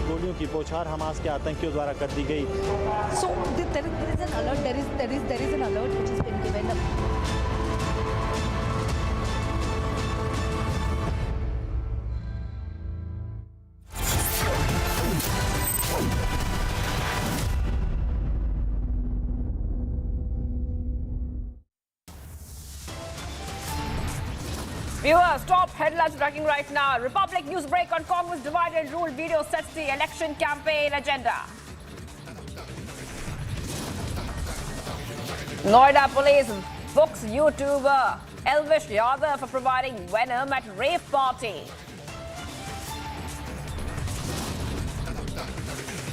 गोलियों की बौछार हमास के आतंकियों द्वारा कर दी गई. So there is an alert. There is an alert which has been given. Viewers, top headlines tracking right now. Republic news break on Congress divided rule video sets the election campaign agenda. Noida police books YouTuber Elvish Yadav for providing venom at rave party.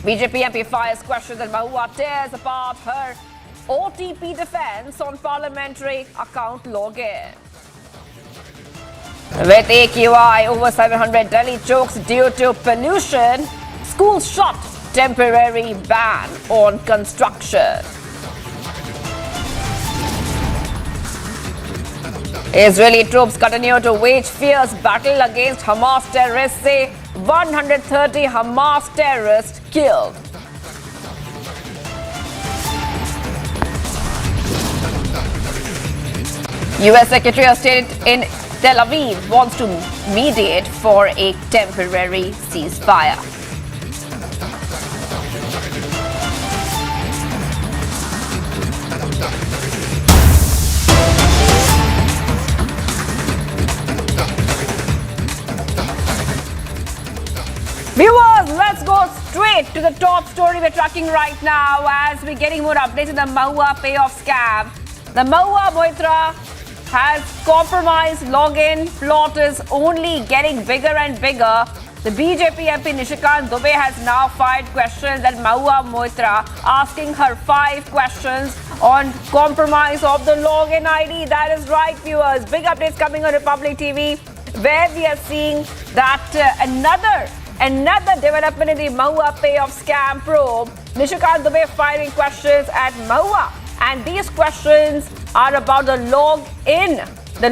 BJP MP fires questions that Mahua tears apart her OTP defense on parliamentary account login. With AQI over 700 Delhi chokes due to pollution, schools shut, temporary ban on construction. Israeli troops continue to wage fierce battle against Hamas terrorists, say 130 Hamas terrorists killed. US Secretary of State in Tel Aviv wants to mediate for a temporary ceasefire. Viewers, let's go straight to the top story we're tracking right now as we're getting more updates on the Mahua payoff scam. The Mahua Moitra has compromised login plot is only getting bigger and bigger. The BJP MP Nishikant Dubey has now fired questions at Mahua Moitra, asking her 5 questions on compromise of the login ID. That is right, viewers. Big updates coming on Republic TV, where we are seeing that another development in the Mahua payoff scam probe. Nishikant Dubey firing questions at Mahua. And these questions are about the login, the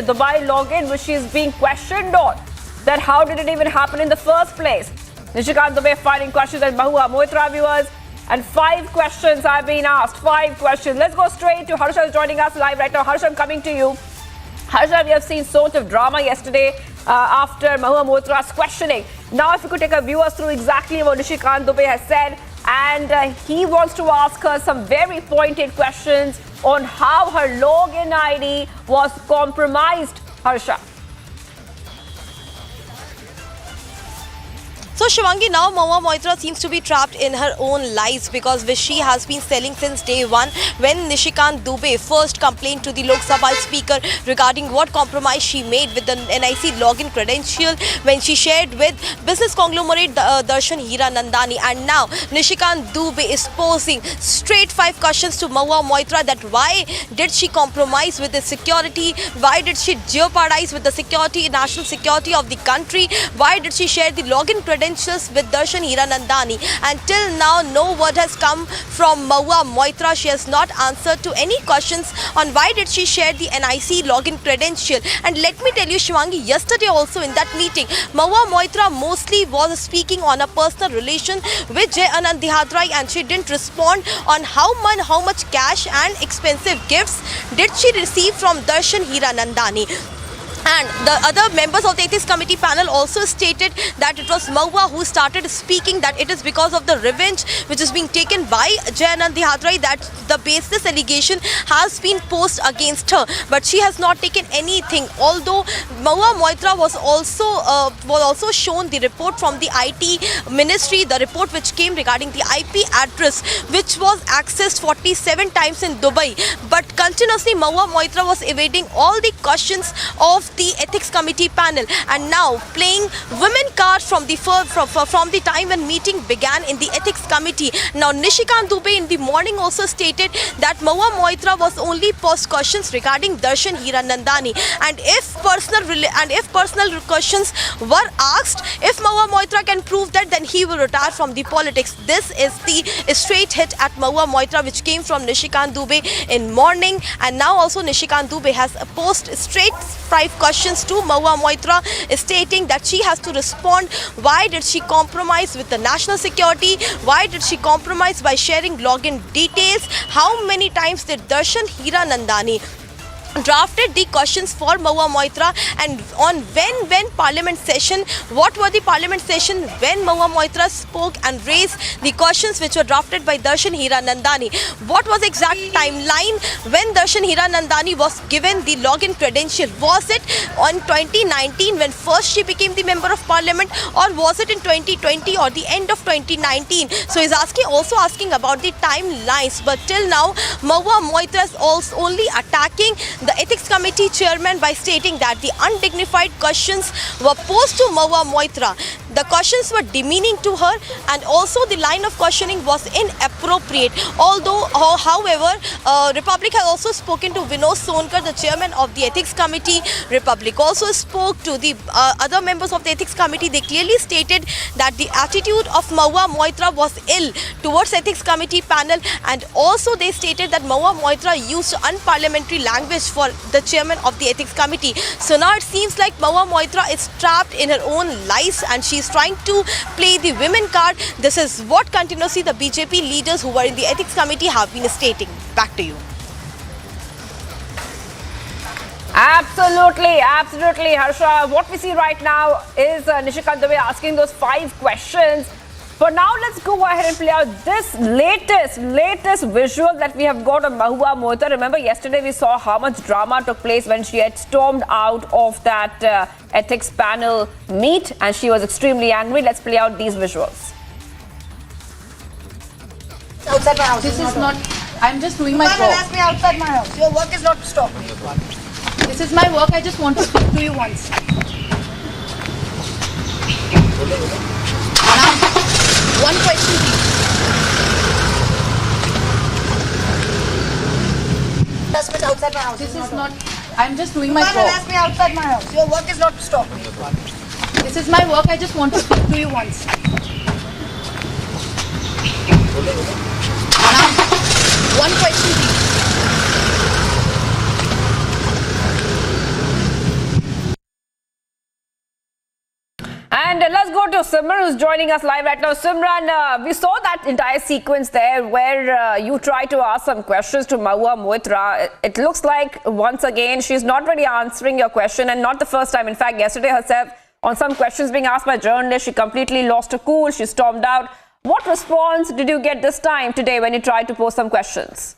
Dubai login, which she is being questioned on. That how did it even happen in the first place? Nishikant Dubey firing questions at Mahua Moitra, viewers. And 5 questions have been asked. 5 questions. Let's go straight to Harsha joining us live right now. Harsha, I'm coming to you. Harsha, we have seen so much of drama yesterday after Mahua Moitra's questioning. Now, if you could take our viewers through exactly what Nishikant Dubey has said. And he wants to ask her some very pointed questions on how her login ID was compromised, Harsha. So Shivangi, now Mahua Moitra seems to be trapped in her own lies because which she has been selling since day one when Nishikant Dubey first complained to the Lok Sabha speaker regarding what compromise she made with the NIC login credential when she shared with business conglomerate Darshan Hiranandani. And now Nishikant Dubey is posing straight 5 questions to Mahua Moitra that why did she compromise with the security, why did she jeopardize with the security, national security of the country, why did she share the login credentials with Darshan Hiranandani. And till now no word has come from Mahua Moitra. She has not answered to any questions on why did she share the NIC login credential. And let me tell you Shivangi, yesterday also in that meeting Mahua Moitra mostly was speaking on a personal relation with Jai Anand Dihadrai, and she didn't respond on how much cash and expensive gifts did she receive from Darshan Hiranandani. And the other members of the Ethics Committee panel also stated that it was Mahua who started speaking that it is because of the revenge which is being taken by Jai Anand Dihadrai that the baseless allegation has been posed against her. But she has not taken anything. Although Mahua Moitra was also shown the report from the IT ministry, the report which came regarding the IP address which was accessed 47 times in Dubai. But continuously Mahua Moitra was evading all the questions of the Ethics Committee panel, and now playing women card from the time when meeting began in the Ethics Committee. Now Nishikant Dubey in the morning also stated that Mahua Moitra was only posed questions regarding Darshan Hiranandani, and if personal questions were asked, if Mahua Moitra can prove that, then he will retire from the politics. This is the straight hit at Mahua Moitra which came from Nishikant Dubey in morning, and now also Nishikant Dubey has posed straight 5 questions to Mahua Moitra, stating that she has to respond why did she compromise with the national security, why did she compromise by sharing login details, how many times did Darshan Hiranandani drafted the questions for Mahua Moitra, and on when parliament session, what were the parliament session when Mahua Moitra spoke and raised the questions which were drafted by Darshan Hiranandani. What was the exact timeline when Darshan Hiranandani was given the login credential? Was it on 2019 when first she became the member of parliament, or was it in 2020 or the end of 2019? So he's also asking about the timelines, but till now Mahua Moitra is also only attacking the Ethics Committee chairman by stating that the undignified questions were posed to Mahua Moitra. The questions were demeaning to her, and also the line of questioning was inappropriate. Although, however, Republic has also spoken to Vinod Sonkar, the chairman of the Ethics Committee. Republic also spoke to the other members of the Ethics Committee. They clearly stated that the attitude of Mahua Moitra was ill towards Ethics Committee panel, and also they stated that Mahua Moitra used unparliamentary language for the chairman of the Ethics Committee. So now it seems like Mahua Moitra is trapped in her own lies, and she is trying to play the women card. This is what continuously the BJP leaders who were in the Ethics Committee have been stating. Back to you. Absolutely, absolutely, Harsha. What we see right now is Nishikant Dubey asking those 5 questions. For now, let's go ahead and play out this latest visual that we have got of Mahua Moitra. Remember, yesterday we saw how much drama took place when she had stormed out of that ethics panel meet, and she was extremely angry. Let's play out these visuals. Outside my house. This is not. I'm just doing my work. Ask me outside my house. Your work is not to stop me. This is my work. I just want to speak to you once. One question, please. Ask me outside my house. This is not. I'm just doing my work. Ask me outside my house. Your work is not to stop me. This is my work. I just want to speak to you once. One question, please. And let's go to Simran, who's joining us live right now. Simran, we saw that entire sequence there where you try to ask some questions to Mahua Moitra. It looks like once again she's not really answering your question, and not the first time. In fact, yesterday herself, on some questions being asked by journalists, she completely lost her cool. She stormed out. What response did you get this time today when you tried to pose some questions?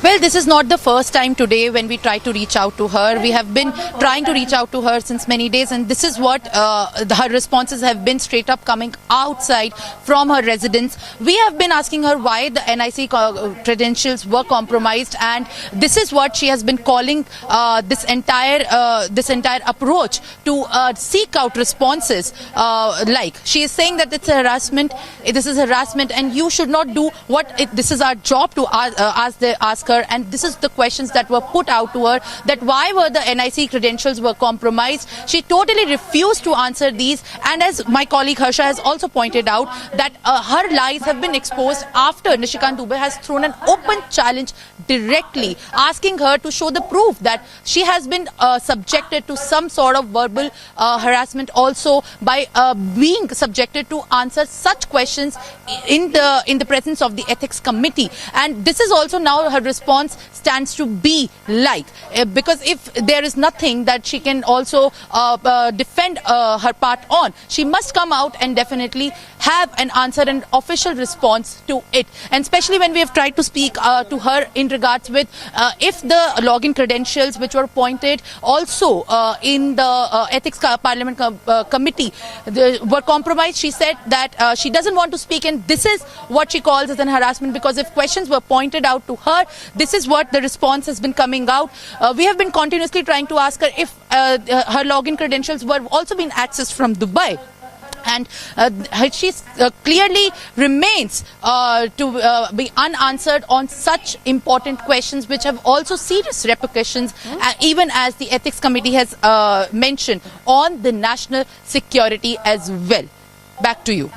Well, this is not the first time today when we try to reach out to her. We have been trying to reach out to her since many days, and this is what her responses have been, straight up coming outside from her residence. We have been asking her why the NIC credentials were compromised, and this is what she has been calling this entire approach to seek out responses. Like she is saying that it's harassment. This is harassment, and you should not do this is our job to ask her, and this is the questions that were put out to her, that why were the NIC credentials were compromised. She totally refused to answer these, and as my colleague Harsha has also pointed out, that her lies have been exposed after Nishikant Dubey has thrown an open challenge directly, asking her to show the proof that she has been subjected to some sort of verbal harassment also by being subjected to answer such questions in the presence of the ethics committee. And this is also now her response stands to be like, because if there is nothing that she can also defend her part on, she must come out and definitely have an answer and official response to it. And especially when we have tried to speak to her in regards with if the login credentials which were pointed also in the ethics parliament committee were compromised, she said that she doesn't want to speak, and this is what she calls as an harassment, because if questions were pointed out to her, this is what the response has been coming out. We have been continuously trying to ask her if her login credentials were also being accessed from Dubai. And she clearly remains to be unanswered on such important questions which have also serious repercussions, even as the ethics committee has mentioned, on the national security as well. Back to you.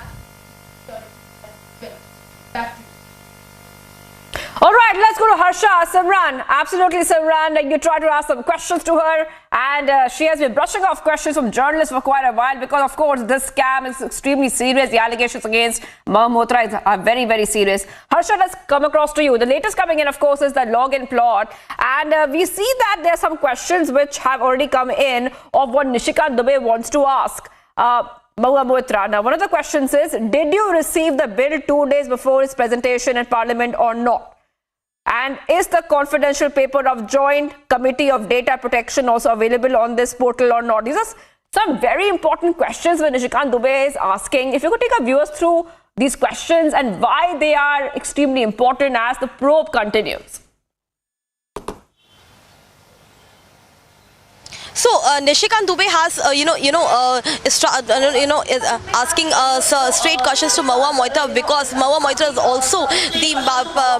All right, let's go to Harsha. Simran, absolutely Simran, like you tried to ask some questions to her, and she has been brushing off questions from journalists for quite a while, because of course this scam is extremely serious. The allegations against Moitra are very, very serious. Harsha, let's come across to you. The latest coming in, of course, is the login plot, and we see that there are some questions which have already come in of what Nishikant Dubey wants to ask Moitra. Now, one of the questions is, did you receive the bill 2 days before its presentation in Parliament or not? And is the confidential paper of Joint Committee of Data Protection also available on this portal or not? These are some very important questions that Nishikant Dubey is asking. If you could take our viewers through these questions and why they are extremely important as the probe continues. So Nishikant Dubey has, asking straight questions to Mahua Moitra, because Mahua Moitra is also the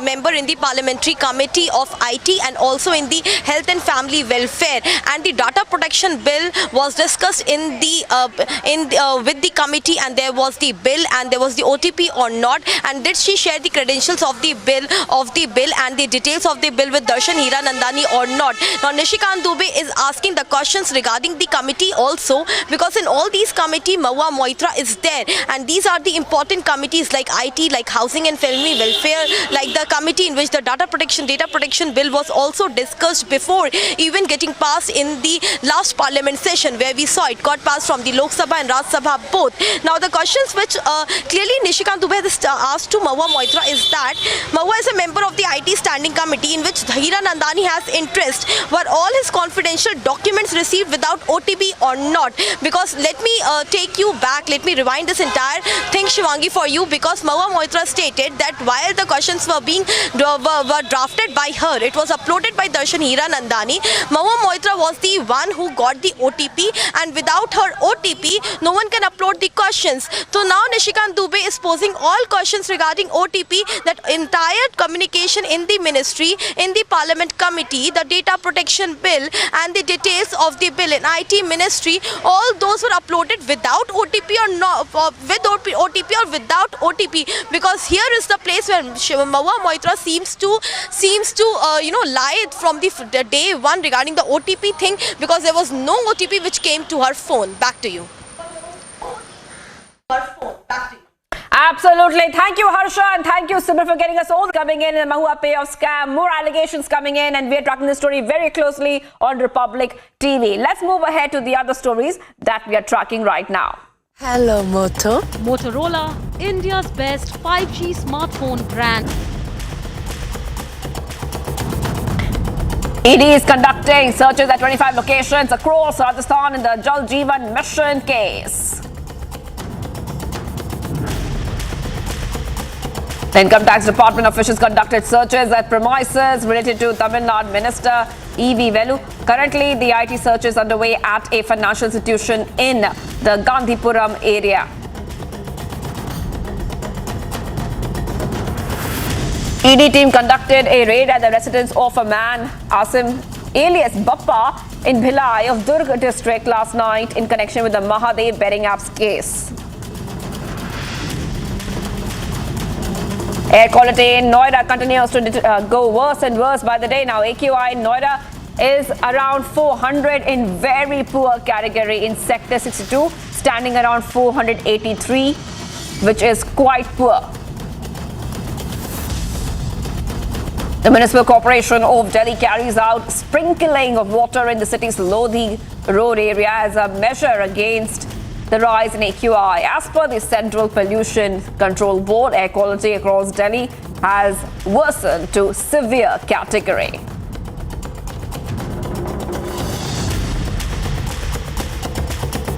member in the Parliamentary Committee of IT and also in the Health and Family Welfare. And the Data Protection Bill was discussed in the with the committee, and there was the bill and there was the OTP or not. And did she share the credentials of the bill and the details of the bill with Darshan Hiranandani or not? Now Nishikant Dubey is asking the questions regarding the committee also, because in all these committee Mahua Moitra is there, and these are the important committees like IT, like Housing and Family Welfare, like the committee in which the data protection bill was also discussed before even getting passed in the last parliament session, where we saw it got passed from the Lok Sabha and Raj Sabha both. Now the questions which clearly Nishikant Dubey has asked to Mahua Moitra is that Mahua is a member of the IT Standing Committee in which Hiranandani has interest. Were all his confidential documents received without OTP or not? Because let me take you back, let me rewind this entire thing, Shivangi, for you, because Mahua Moitra stated that while the questions were being were drafted by her, it was uploaded by Darshan Hiranandani. Mahua Moitra was the one who got the OTP, and without her OTP, no one can upload the questions. So now Nishikant Dubey is posing all questions regarding OTP, that entire communication in the ministry, in the Parliament Committee, the Data Protection Bill and the details of the bill in IT Ministry, all those were uploaded without OTP or not, with OTP or without OTP, because here is the place where Mahua Moitra seems to lie from the day one regarding the OTP thing, because there was no OTP which came to her phone. Back to you. Absolutely. Thank you, Harsha, and thank you, Simran, for getting us all coming in the Mahua payoff scam. More allegations coming in, and we are tracking the story very closely on Republic TV. Let's move ahead to the other stories that we are tracking right now. Hello, Moto. Motorola, India's best 5G smartphone brand. ED is conducting searches at 25 locations across Rajasthan in the Jal Jeevan Mission case. The Income Tax Department officials conducted searches at premises related to Tamil Nadu Minister E.V. Velu. Currently, the IT search is underway at a financial institution in the Gandhipuram area. ED team conducted a raid at the residence of a man, Asim alias Bappa, in Bhilai of Durg district last night in connection with the Mahadev betting apps case. Air quality in Noida continues to go worse and worse by the day. Now AQI in Noida is around 400 in very poor category in Sector 62, standing around 483, which is quite poor. The Municipal Corporation of Delhi carries out sprinkling of water in the city's Lodhi road area as a measure against the rise in AQI. As per the Central Pollution Control Board, air quality across Delhi has worsened to severe category.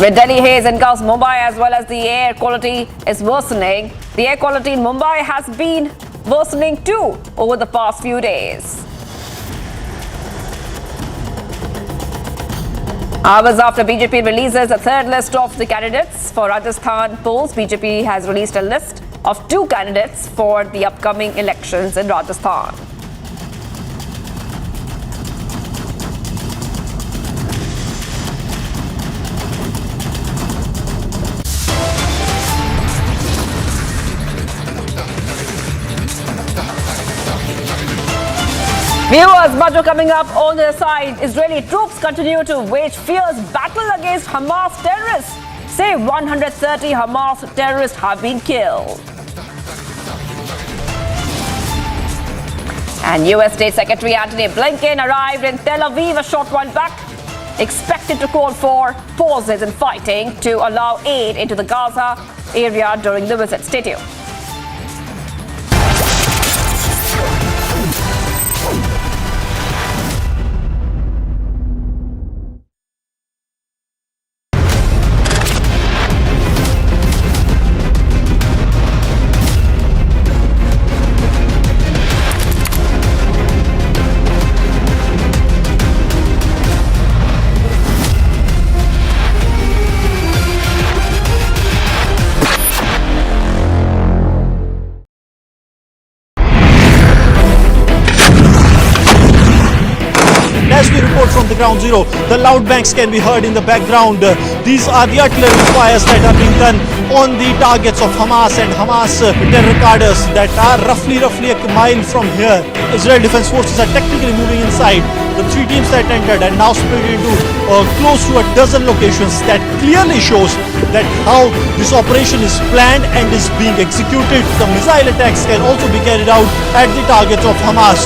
With Delhi haze engulfs Mumbai as well as the air quality is worsening, the air quality in Mumbai has been worsening too over the past few days. Hours after BJP releases a third list of the candidates for Rajasthan polls, BJP has released a list of 2 candidates for the upcoming elections in Rajasthan. Viewers, much more coming up on the side. Israeli troops continue to wage fierce battle against Hamas terrorists. Say 130 Hamas terrorists have been killed. And US State Secretary Antony Blinken arrived in Tel Aviv a short while back, expected to call for pauses in fighting to allow aid into the Gaza area during the visit. Stay tuned. As we report from the ground zero, the loud bangs can be heard in the background. These are the artillery fires that are being done on the targets of Hamas and Hamas terror cadres that are roughly a mile from here. Israel Defense Forces are technically moving inside. The 3 teams that entered and now split into close to a dozen locations. That clearly shows that how this operation is planned and is being executed. The missile attacks can also be carried out at the targets of Hamas.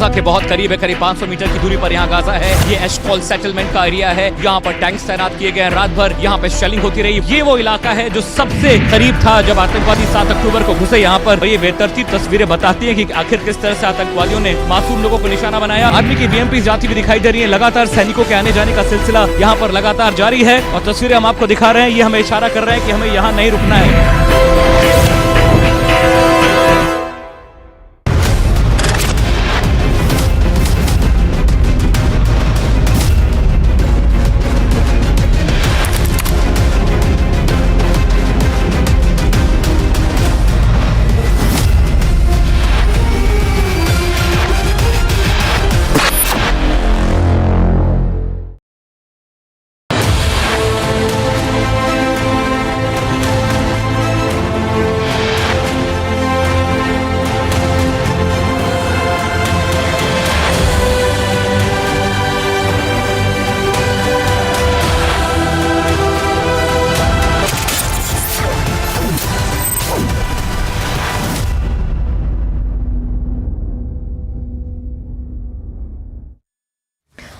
Gaza के बहुत करीब है, करीब 500 metre की दूरी पर यहाँ Gaza है। ये एशकॉल सेटलमेंट का एरिया है, यहाँ पर टैंक्स तैनात किए गए हैं। रात भर यहाँ पे शेलिंग होती रही। ये वो इलाका है जो सबसे करीब था जब आतंकवादी 7 अक्टूबर को घुसे यहाँ पर। ये बेतरतीब तस्वीरें बताती है कि आखिर किस तरह से आतंकवादियों ने मासूम लोगों को निशाना बनाया। आर्मी की BMP जाती हुई दिखाई दे रही है। लगातार सैनिकों के आने जाने का सिलसिला यहाँ पर लगातार जारी है और तस्वीरें हम आपको दिखा रहे हैं। ये हमें इशारा कर रहे हैं कि हमें यहाँ नहीं रुकना है।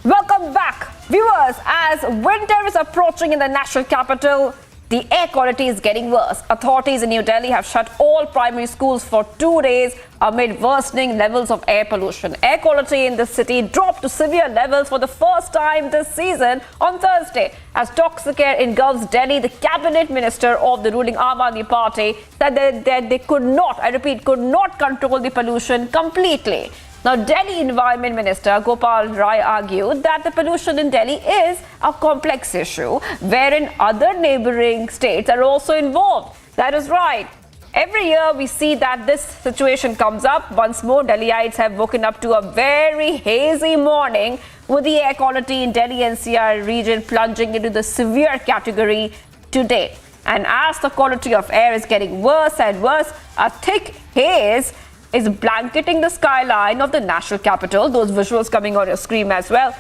Welcome back, viewers. As winter is approaching in the national capital, the air quality is getting worse. Authorities in New Delhi have shut all primary schools for 2 days amid worsening levels of air pollution. Air quality in the city dropped to severe levels for the first time this season on Thursday. As toxic air engulfs Delhi, the cabinet minister of the ruling Aam Aadmi Party said that they could not, I repeat, could not control the pollution completely. Now, Delhi Environment Minister Gopal Rai argued that the pollution in Delhi is a complex issue wherein other neighboring states are also involved. That is right. Every year we see that this situation comes up. Once more, Delhiites have woken up to a very hazy morning with the air quality in Delhi NCR region plunging into the severe category today. And as the quality of air is getting worse and worse, a thick haze is blanketing the skyline of the national capital. Those visuals coming on your screen as well.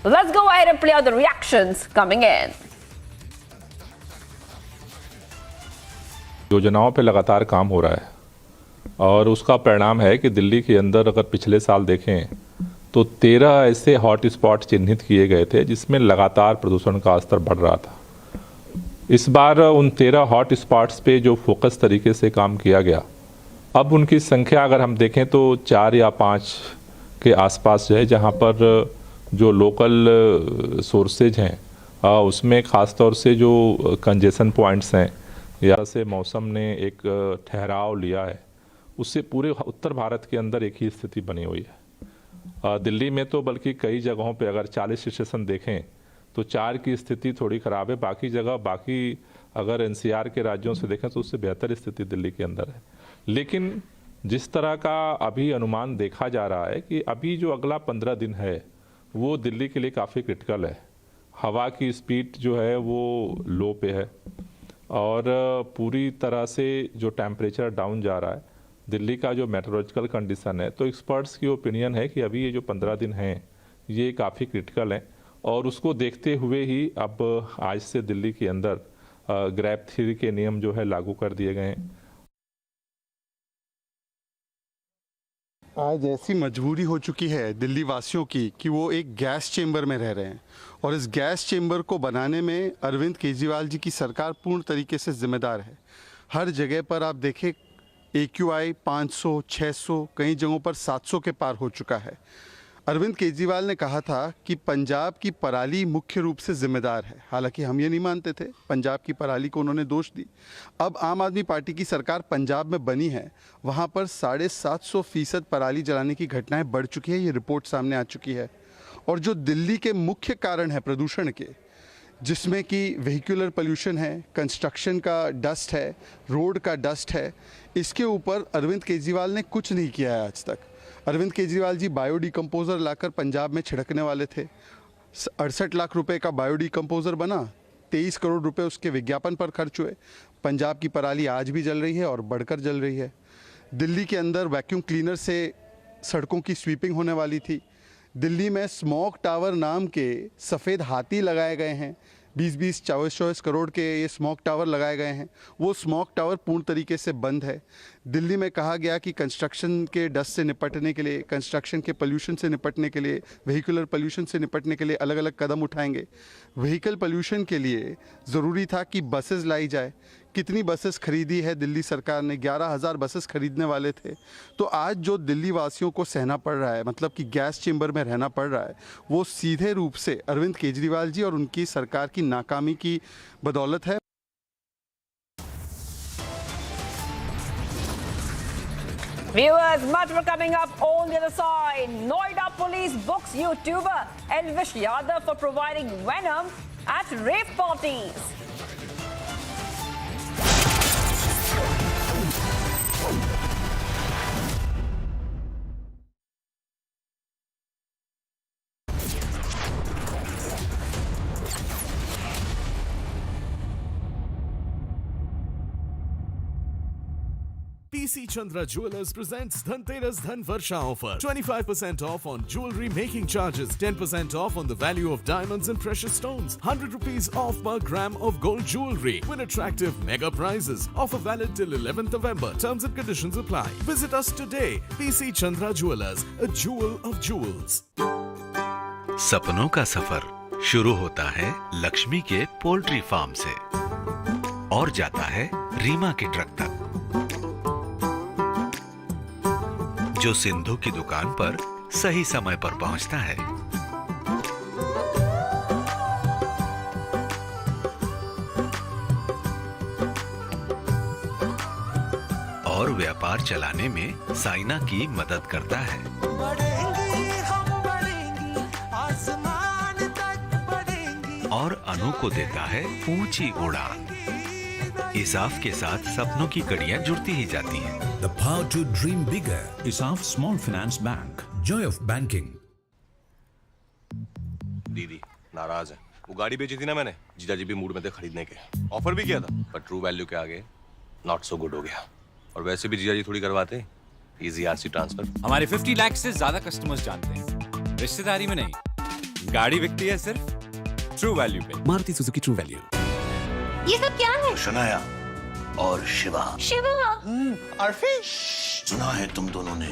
Let's go ahead and play out the reactions coming in. योजनाओं पे लगातार काम हो रहा है और उसका परिणाम है कि दिल्ली के अंदर अगर पिछले साल देखें तो 13 ऐसे हॉट स्पॉट चिन्हित किए गए थे जिसमें लगातार प्रदूषण का स्तर बढ़ रहा था। इस बार उन 13 हॉट स्पॉट्स पे जो फोकस तरीके से काम किया गया, अब उनकी संख्या अगर हम देखें तो 4 या 5 के आसपास है, जहां पर जो लोकल सोर्सेज हैं उसमें ख़ास तौर से जो कंजेशन पॉइंट्स हैं या से मौसम ने एक ठहराव लिया है, उससे पूरे उत्तर भारत के अंदर एक ही स्थिति बनी हुई है। दिल्ली में तो बल्कि कई जगहों पे अगर 40 स्टेशन देखें तो 4 की स्थिति थोड़ी ख़राब है। बाकी जगह, बाकी अगर NCR के राज्यों से देखें तो उससे बेहतर स्थिति दिल्ली के अंदर है। लेकिन जिस तरह का अभी अनुमान देखा जा रहा है कि अभी जो अगला 15 दिन है वो दिल्ली के लिए काफ़ी क्रिटिकल है। हवा की स्पीड जो है वो लो पे है और पूरी तरह से जो टेम्परेचर डाउन जा रहा है। दिल्ली का जो मेट्रोलॉजिकल कंडीशन है, तो एक्सपर्ट्स की ओपिनियन है कि अभी ये जो 15 दिन हैं ये काफ़ी क्रिटिकल हैं और उसको देखते हुए ही अब आज से दिल्ली के अंदर ग्रैब थ्योरी के नियम जो है लागू कर दिए गए हैं। आज ऐसी मजबूरी हो चुकी है दिल्ली वासियों की कि वो एक गैस चेंबर में रह रहे हैं और इस गैस चेंबर को बनाने में अरविंद केजरीवाल जी की सरकार पूर्ण तरीके से जिम्मेदार है। हर जगह पर आप देखें AQI 500, 600, कई जगहों पर 700 के पार हो चुका है। अरविंद केजरीवाल ने कहा था कि पंजाब की पराली मुख्य रूप से जिम्मेदार है। हालांकि हम ये नहीं मानते थे, पंजाब की पराली को उन्होंने दोष दी। अब आम आदमी पार्टी की सरकार पंजाब में बनी है, वहाँ पर 750% पराली जलाने की घटनाएं बढ़ चुकी है। ये रिपोर्ट सामने आ चुकी है। और जो दिल्ली के मुख्य कारण है प्रदूषण के, जिसमें कि व्हीकुलर पोल्यूशन है, कंस्ट्रक्शन का डस्ट है, रोड का डस्ट है, इसके ऊपर अरविंद केजरीवाल ने कुछ नहीं किया है आज तक। अरविंद केजरीवाल जी बायोडिकम्पोज़र लाकर पंजाब में छिड़कने वाले थे। 68 लाख रुपए का बायोडिकम्पोज़र बना, 23 करोड़ रुपए उसके विज्ञापन पर खर्च हुए। पंजाब की पराली आज भी जल रही है और बढ़कर जल रही है। दिल्ली के अंदर वैक्यूम क्लीनर से सड़कों की स्वीपिंग होने वाली थी। दिल्ली में स्मोक टावर नाम के सफ़ेद हाथी लगाए गए हैं 20-20, 24-24 करोड़ के ये स्मोक टावर लगाए गए हैं, वो स्मोक टावर पूर्ण तरीके से बंद है। दिल्ली में कहा गया कि कंस्ट्रक्शन के डस्ट से निपटने के लिए, कंस्ट्रक्शन के पोल्यूशन से निपटने के लिए, व्हीकुलर पोल्यूशन से निपटने के लिए अलग अलग कदम उठाएंगे। व्हीकल पोल्यूशन के लिए ज़रूरी था कि बसेस लाई जाए। कितनी बसेस खरीदी है दिल्ली सरकार ने? 11,000 बसेस खरीदने वाले थे। तो आज जो दिल्ली वासियों को सहना पड़ रहा है, मतलब कि गैस चेंबर में रहना पड़ रहा है, वो सीधे रूप से अरविंद केजरीवाल जी और उनकी सरकार की नाकामी की बदौलत है। Viewers, much more coming up on the other side. Noida police books YouTuber Elvish Yadav for providing venom at rave parties. PC Chandra Jewelers presents Dhanteras Dhan Varsha offer. 25% off on jewelry making charges, 10% off on the value of diamonds and precious stones, 100 rupees off per gram of gold jewelry. Win attractive mega prizes. Offer valid till 11th November. Terms and conditions apply. Visit us today. PC Chandra Jewelers, a jewel of jewels. सपनों का सफर शुरू होता है लक्ष्मी के poultry farm से और जाता है रीमा के ट्रक तक, जो सिंधु की दुकान पर सही समय पर पहुंचता है। और व्यापार चलाने में साइना की मदद करता है। और अनु को देता है ऊंची उड़ान। इसाफ के साथ सपनों की कड़ियां जुड़ती ही जाती हैं। The power to dream bigger. Isaf Small Finance Bank. Joy of banking. दीदी नाराज है। वो गाड़ी बेची थी ना मैंने, जीजाजी भी मूड में थे खरीदने के। ऑफर भी किया था, पर ट्रू वैल्यू के आगे नॉट सो गुड हो गया। और वैसे भी जीजाजी थोड़ी करवाते, इजी आरसी ट्रांसफर। हमारे 50 लाख से ज्यादा कस्टमर्स जानते हैं, रिश्तेदारी में नहीं। गाड़ी बिकती है सिर्फ ट्रू वैल्यू पे। Maruti Suzuki true value. ये सब क्या है? शनाया और शिवा। शिवा। अर्फी। सुना है तुम दोनों ने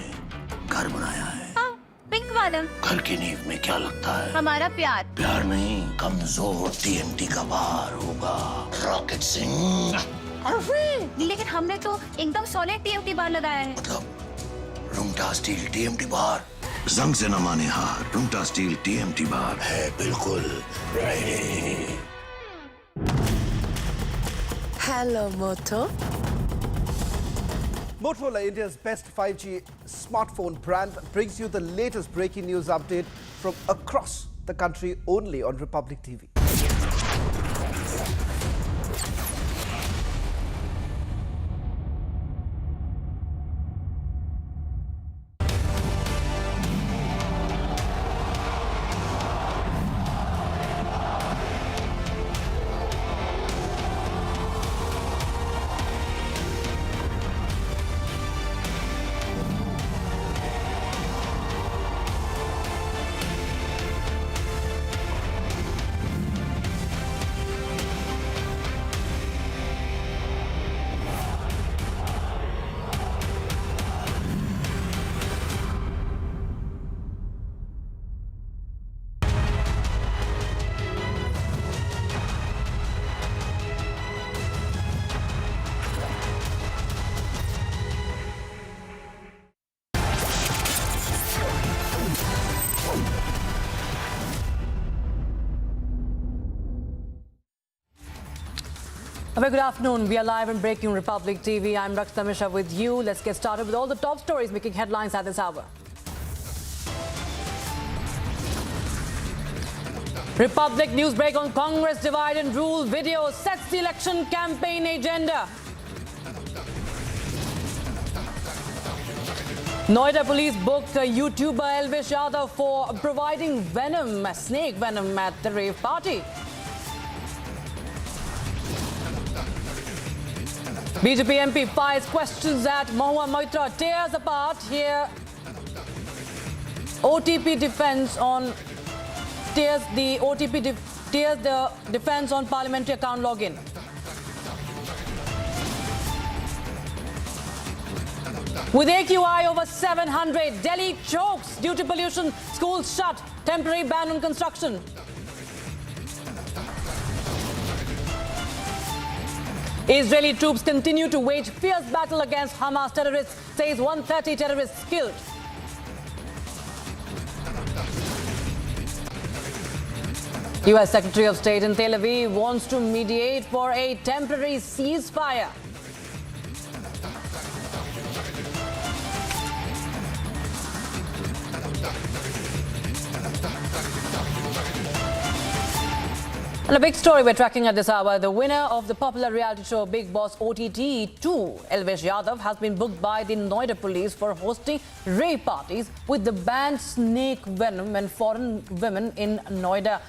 घर बनाया है। हाँ, पिंक वाला। घर की नींव में क्या लगता है? हमारा प्यार। प्यार नहीं, कमजोर टीएमटी का भार होगा। रॉकेट सिंह। अर्फी। लेकिन हमने तो एकदम सॉलिड टीएमटी बार लगाया है। मतलब रुंगटा स्टील टीएमटी बार। जंग से न माने हार, रुंगटा स्टील टीएमटी बार है बिल्कुल ready. Hello, Moto. Motorola, India's best 5G smartphone brand, brings you the latest breaking news update from across the country only on Republic TV. A very good afternoon. We are live in Breaking Republic TV. I'm Rakshita Mishra with you. Let's get started with all the top stories making headlines at this hour. Republic news break on Congress divide and rule video sets the election campaign agenda. Noida police booked YouTuber Elvish Yadav for providing venom, snake venom at the rave party. BJP MP fires questions at Mahua Moitra, tears apart here. OTP defense on tears the OTP tears the defense on parliamentary account login. With AQI over 700, Delhi chokes due to pollution, schools shut, temporary ban on construction. Israeli troops continue to wage fierce battle against Hamas terrorists, says 130 terrorists killed. US Secretary of State in Tel Aviv wants to mediate for a temporary ceasefire. And a big story we're tracking at this hour. The winner of the popular reality show Big Boss OTT 2, Elvish Yadav, has been booked by the Noida police for hosting rave parties with the band Snake Venom and foreign women in Noida.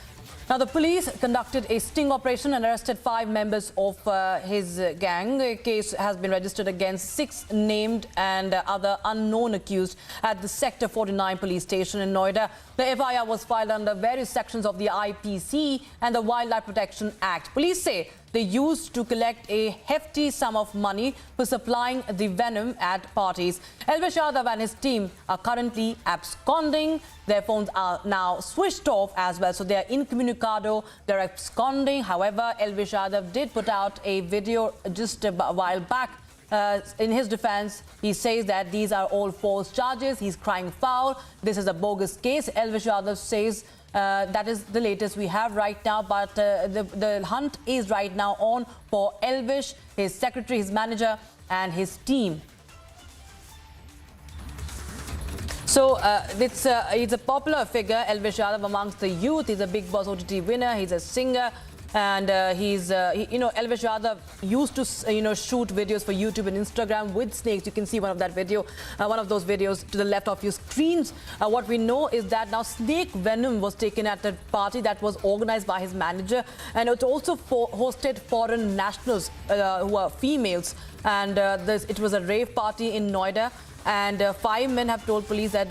Now, the police conducted a sting operation and arrested 5 members of his gang. A case has been registered against 6 named and other unknown accused at the Sector 49 police station in Noida. The FIR was filed under various sections of the IPC and the Wildlife Protection Act. Police say they used to collect a hefty sum of money for supplying the venom at parties. Elvish Yadav and his team are currently absconding. Their phones are now switched off as well, so they are incommunicado. They're absconding. However, Elvish Yadav did put out a video just a while back. In his defense, he says that these are all false charges. He's crying foul. This is a bogus case. Elvish Yadav says that is the latest we have right now, but the hunt is right now on for Elvish, his secretary, his manager and his team. So he's a popular figure, Elvish Yadav, amongst the youth. He's a Big Boss OTT winner. He's a singer. And Elvish Yadav used to, shoot videos for YouTube and Instagram with snakes. You can see one of those videos to the left of your screens. What we know is that now snake venom was taken at a party that was organized by his manager, and it also hosted foreign nationals who are females. And it was a rave party in Noida. And 5 men have told police that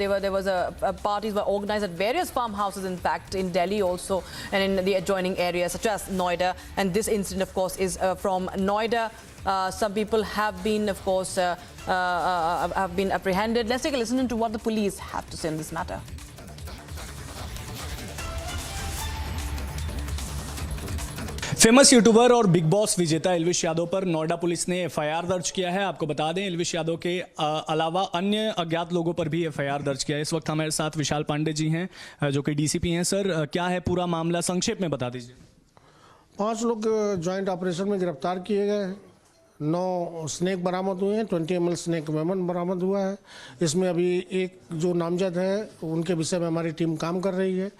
parties were organized at various farmhouses, in fact, in Delhi also, and in the adjoining areas such as Noida. And this incident, of course, is from Noida. Some people have been, of course, have been apprehended. Let's take a listen to what the police have to say in this matter. Famous YouTuber और big boss विजेता एल्विश यादव पर Noida police ने FIR दर्ज किया है। आपको बता दें, एल्विश यादव के अलावा अन्य अज्ञात लोगों पर भी एफआईआर दर्ज किया है। इस वक्त हमारे साथ विशाल पांडे जी हैं, जो कि डीसीपी हैं। सर, क्या है पूरा मामला, संक्षेप में बता दीजिए। 5 लोग ज्वाइंट ऑपरेशन में गिरफ्तार किए गए हैं। 9 स्नेक बरामद हुए हैं। 20 ml स्नेक वेमन बरामद हुआ है। इसमें अभी एक जो नामजद है उनके विषय में हमारी टीम काम कर रही है।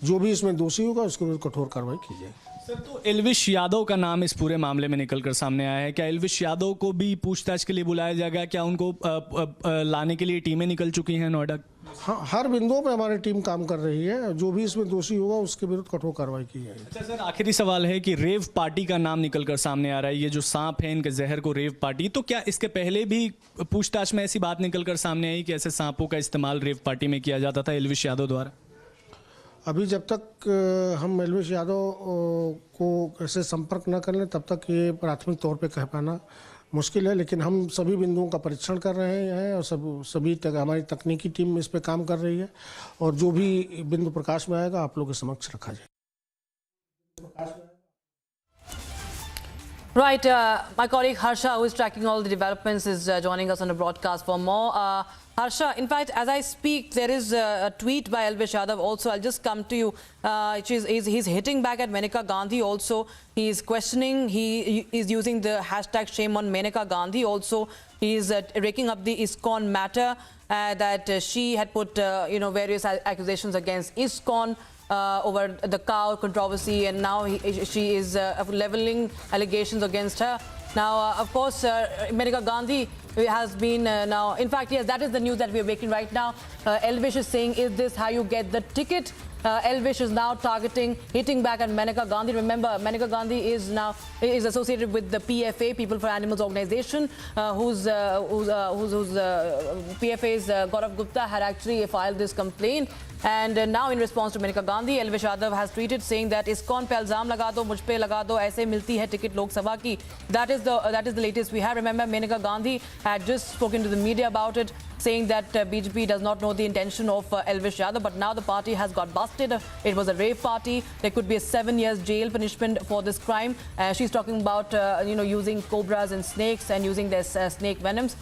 जो भी इसमें दोषी होगा उसके विरुद्ध कठोर कार्रवाई की जाएगी। सर, तो एल्विश यादव का नाम इस पूरे मामले में निकलकर सामने आया है। क्या एल्विश यादव को भी पूछताछ के लिए बुलाया जाएगा? क्या उनको लाने के लिए टीमें निकल चुकी हैं नोएडा? हाँ, हर बिंदुओं पे हमारी टीम काम कर रही है। जो भी इसमें दोषी होगा उसके विरुद्ध कठोर कार्रवाई की जाएगी। अच्छा सर, आखिरी सवाल है कि रेव पार्टी का नाम निकलकर सामने आ रहा है। ये जो सांप है, इनके जहर को रेव पार्टी, तो क्या इसके पहले भी पूछताछ में ऐसी बात निकलकर सामने आई कि ऐसे सांपों का इस्तेमाल रेव पार्टी में किया जाता था एल्विश यादव द्वारा? अभी जब तक हम एल्विश यादव को ऐसे संपर्क न कर लें तब तक ये प्राथमिक तौर पे कह पाना मुश्किल है। लेकिन हम सभी बिंदुओं का परीक्षण कर रहे हैं और हमारी तकनीकी टीम इस पे काम कर रही है, और जो भी बिंदु प्रकाश में आएगा आप लोगों के समक्ष रखा जाएगा। Right, my colleague Harsha, who is tracking all the developments, is joining us on the broadcast for more. Harsha, in fact, as I speak, there is a tweet by Elvish Yadav also. I'll just come to you. He's hitting back at Maneka Gandhi also. He's questioning, he is using the hashtag shame on Maneka Gandhi also. He's raking up the ISKCON matter that she had put, various accusations against ISKCON. Over the cow controversy, and now she is leveling allegations against her. Now, of course, Maneka Gandhi has been now, in fact, yes, that is the news that we are making right now. Elvish is saying, is this how you get the ticket? Elvish is now hitting back at Maneka Gandhi. Remember, Maneka Gandhi is associated with the PFA, People for Animals organization, whose PFA's Gaurav Gupta had actually filed this complaint And now in response to Maneka Gandhi, Elvish Yadav has tweeted saying that ISKCON pe ilzam laga do, mujh pe laga do, aise milti hai ticket Lok Sabha ki. That is the latest we have. Remember, Maneka Gandhi had just spoken to the media about it, saying that BJP does not know the intention of Elvish Yadav, but now the party has got busted. It was a rave party. There could be a 7 years jail punishment for this crime. She's talking about using cobras and snakes and using their snake venoms.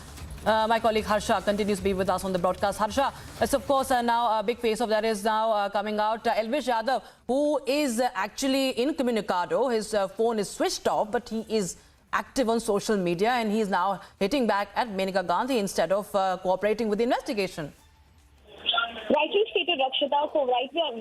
My colleague Harsha continues to be with us on the broadcast. Harsha, it's of course now a big face of that is now coming out. Elvish Yadav, who is actually incommunicado, his phone is switched off, but he is active on social media and he is now hitting back at Maneka Gandhi instead of cooperating with the investigation. Rightly stated, Rakshita. So right now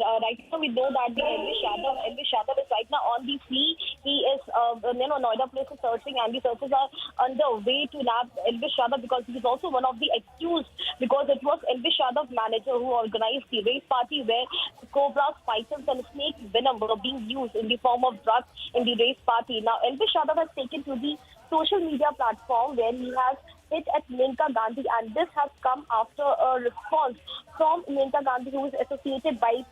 we know that the Elvish Yadav is right now on the flee. He is, Noida police is searching and the searches are underway to nab Elvish Yadav because he is also one of the accused because it was Elvish Yadav's manager who organized the rave party where cobras, pythons and snake venom were being used in the form of drugs in the rave party. Now Elvish Yadav has taken to the social media platform where he has hit at Maneka Gandhi, and this has come after a response from Maneka Gandhi, who is associated by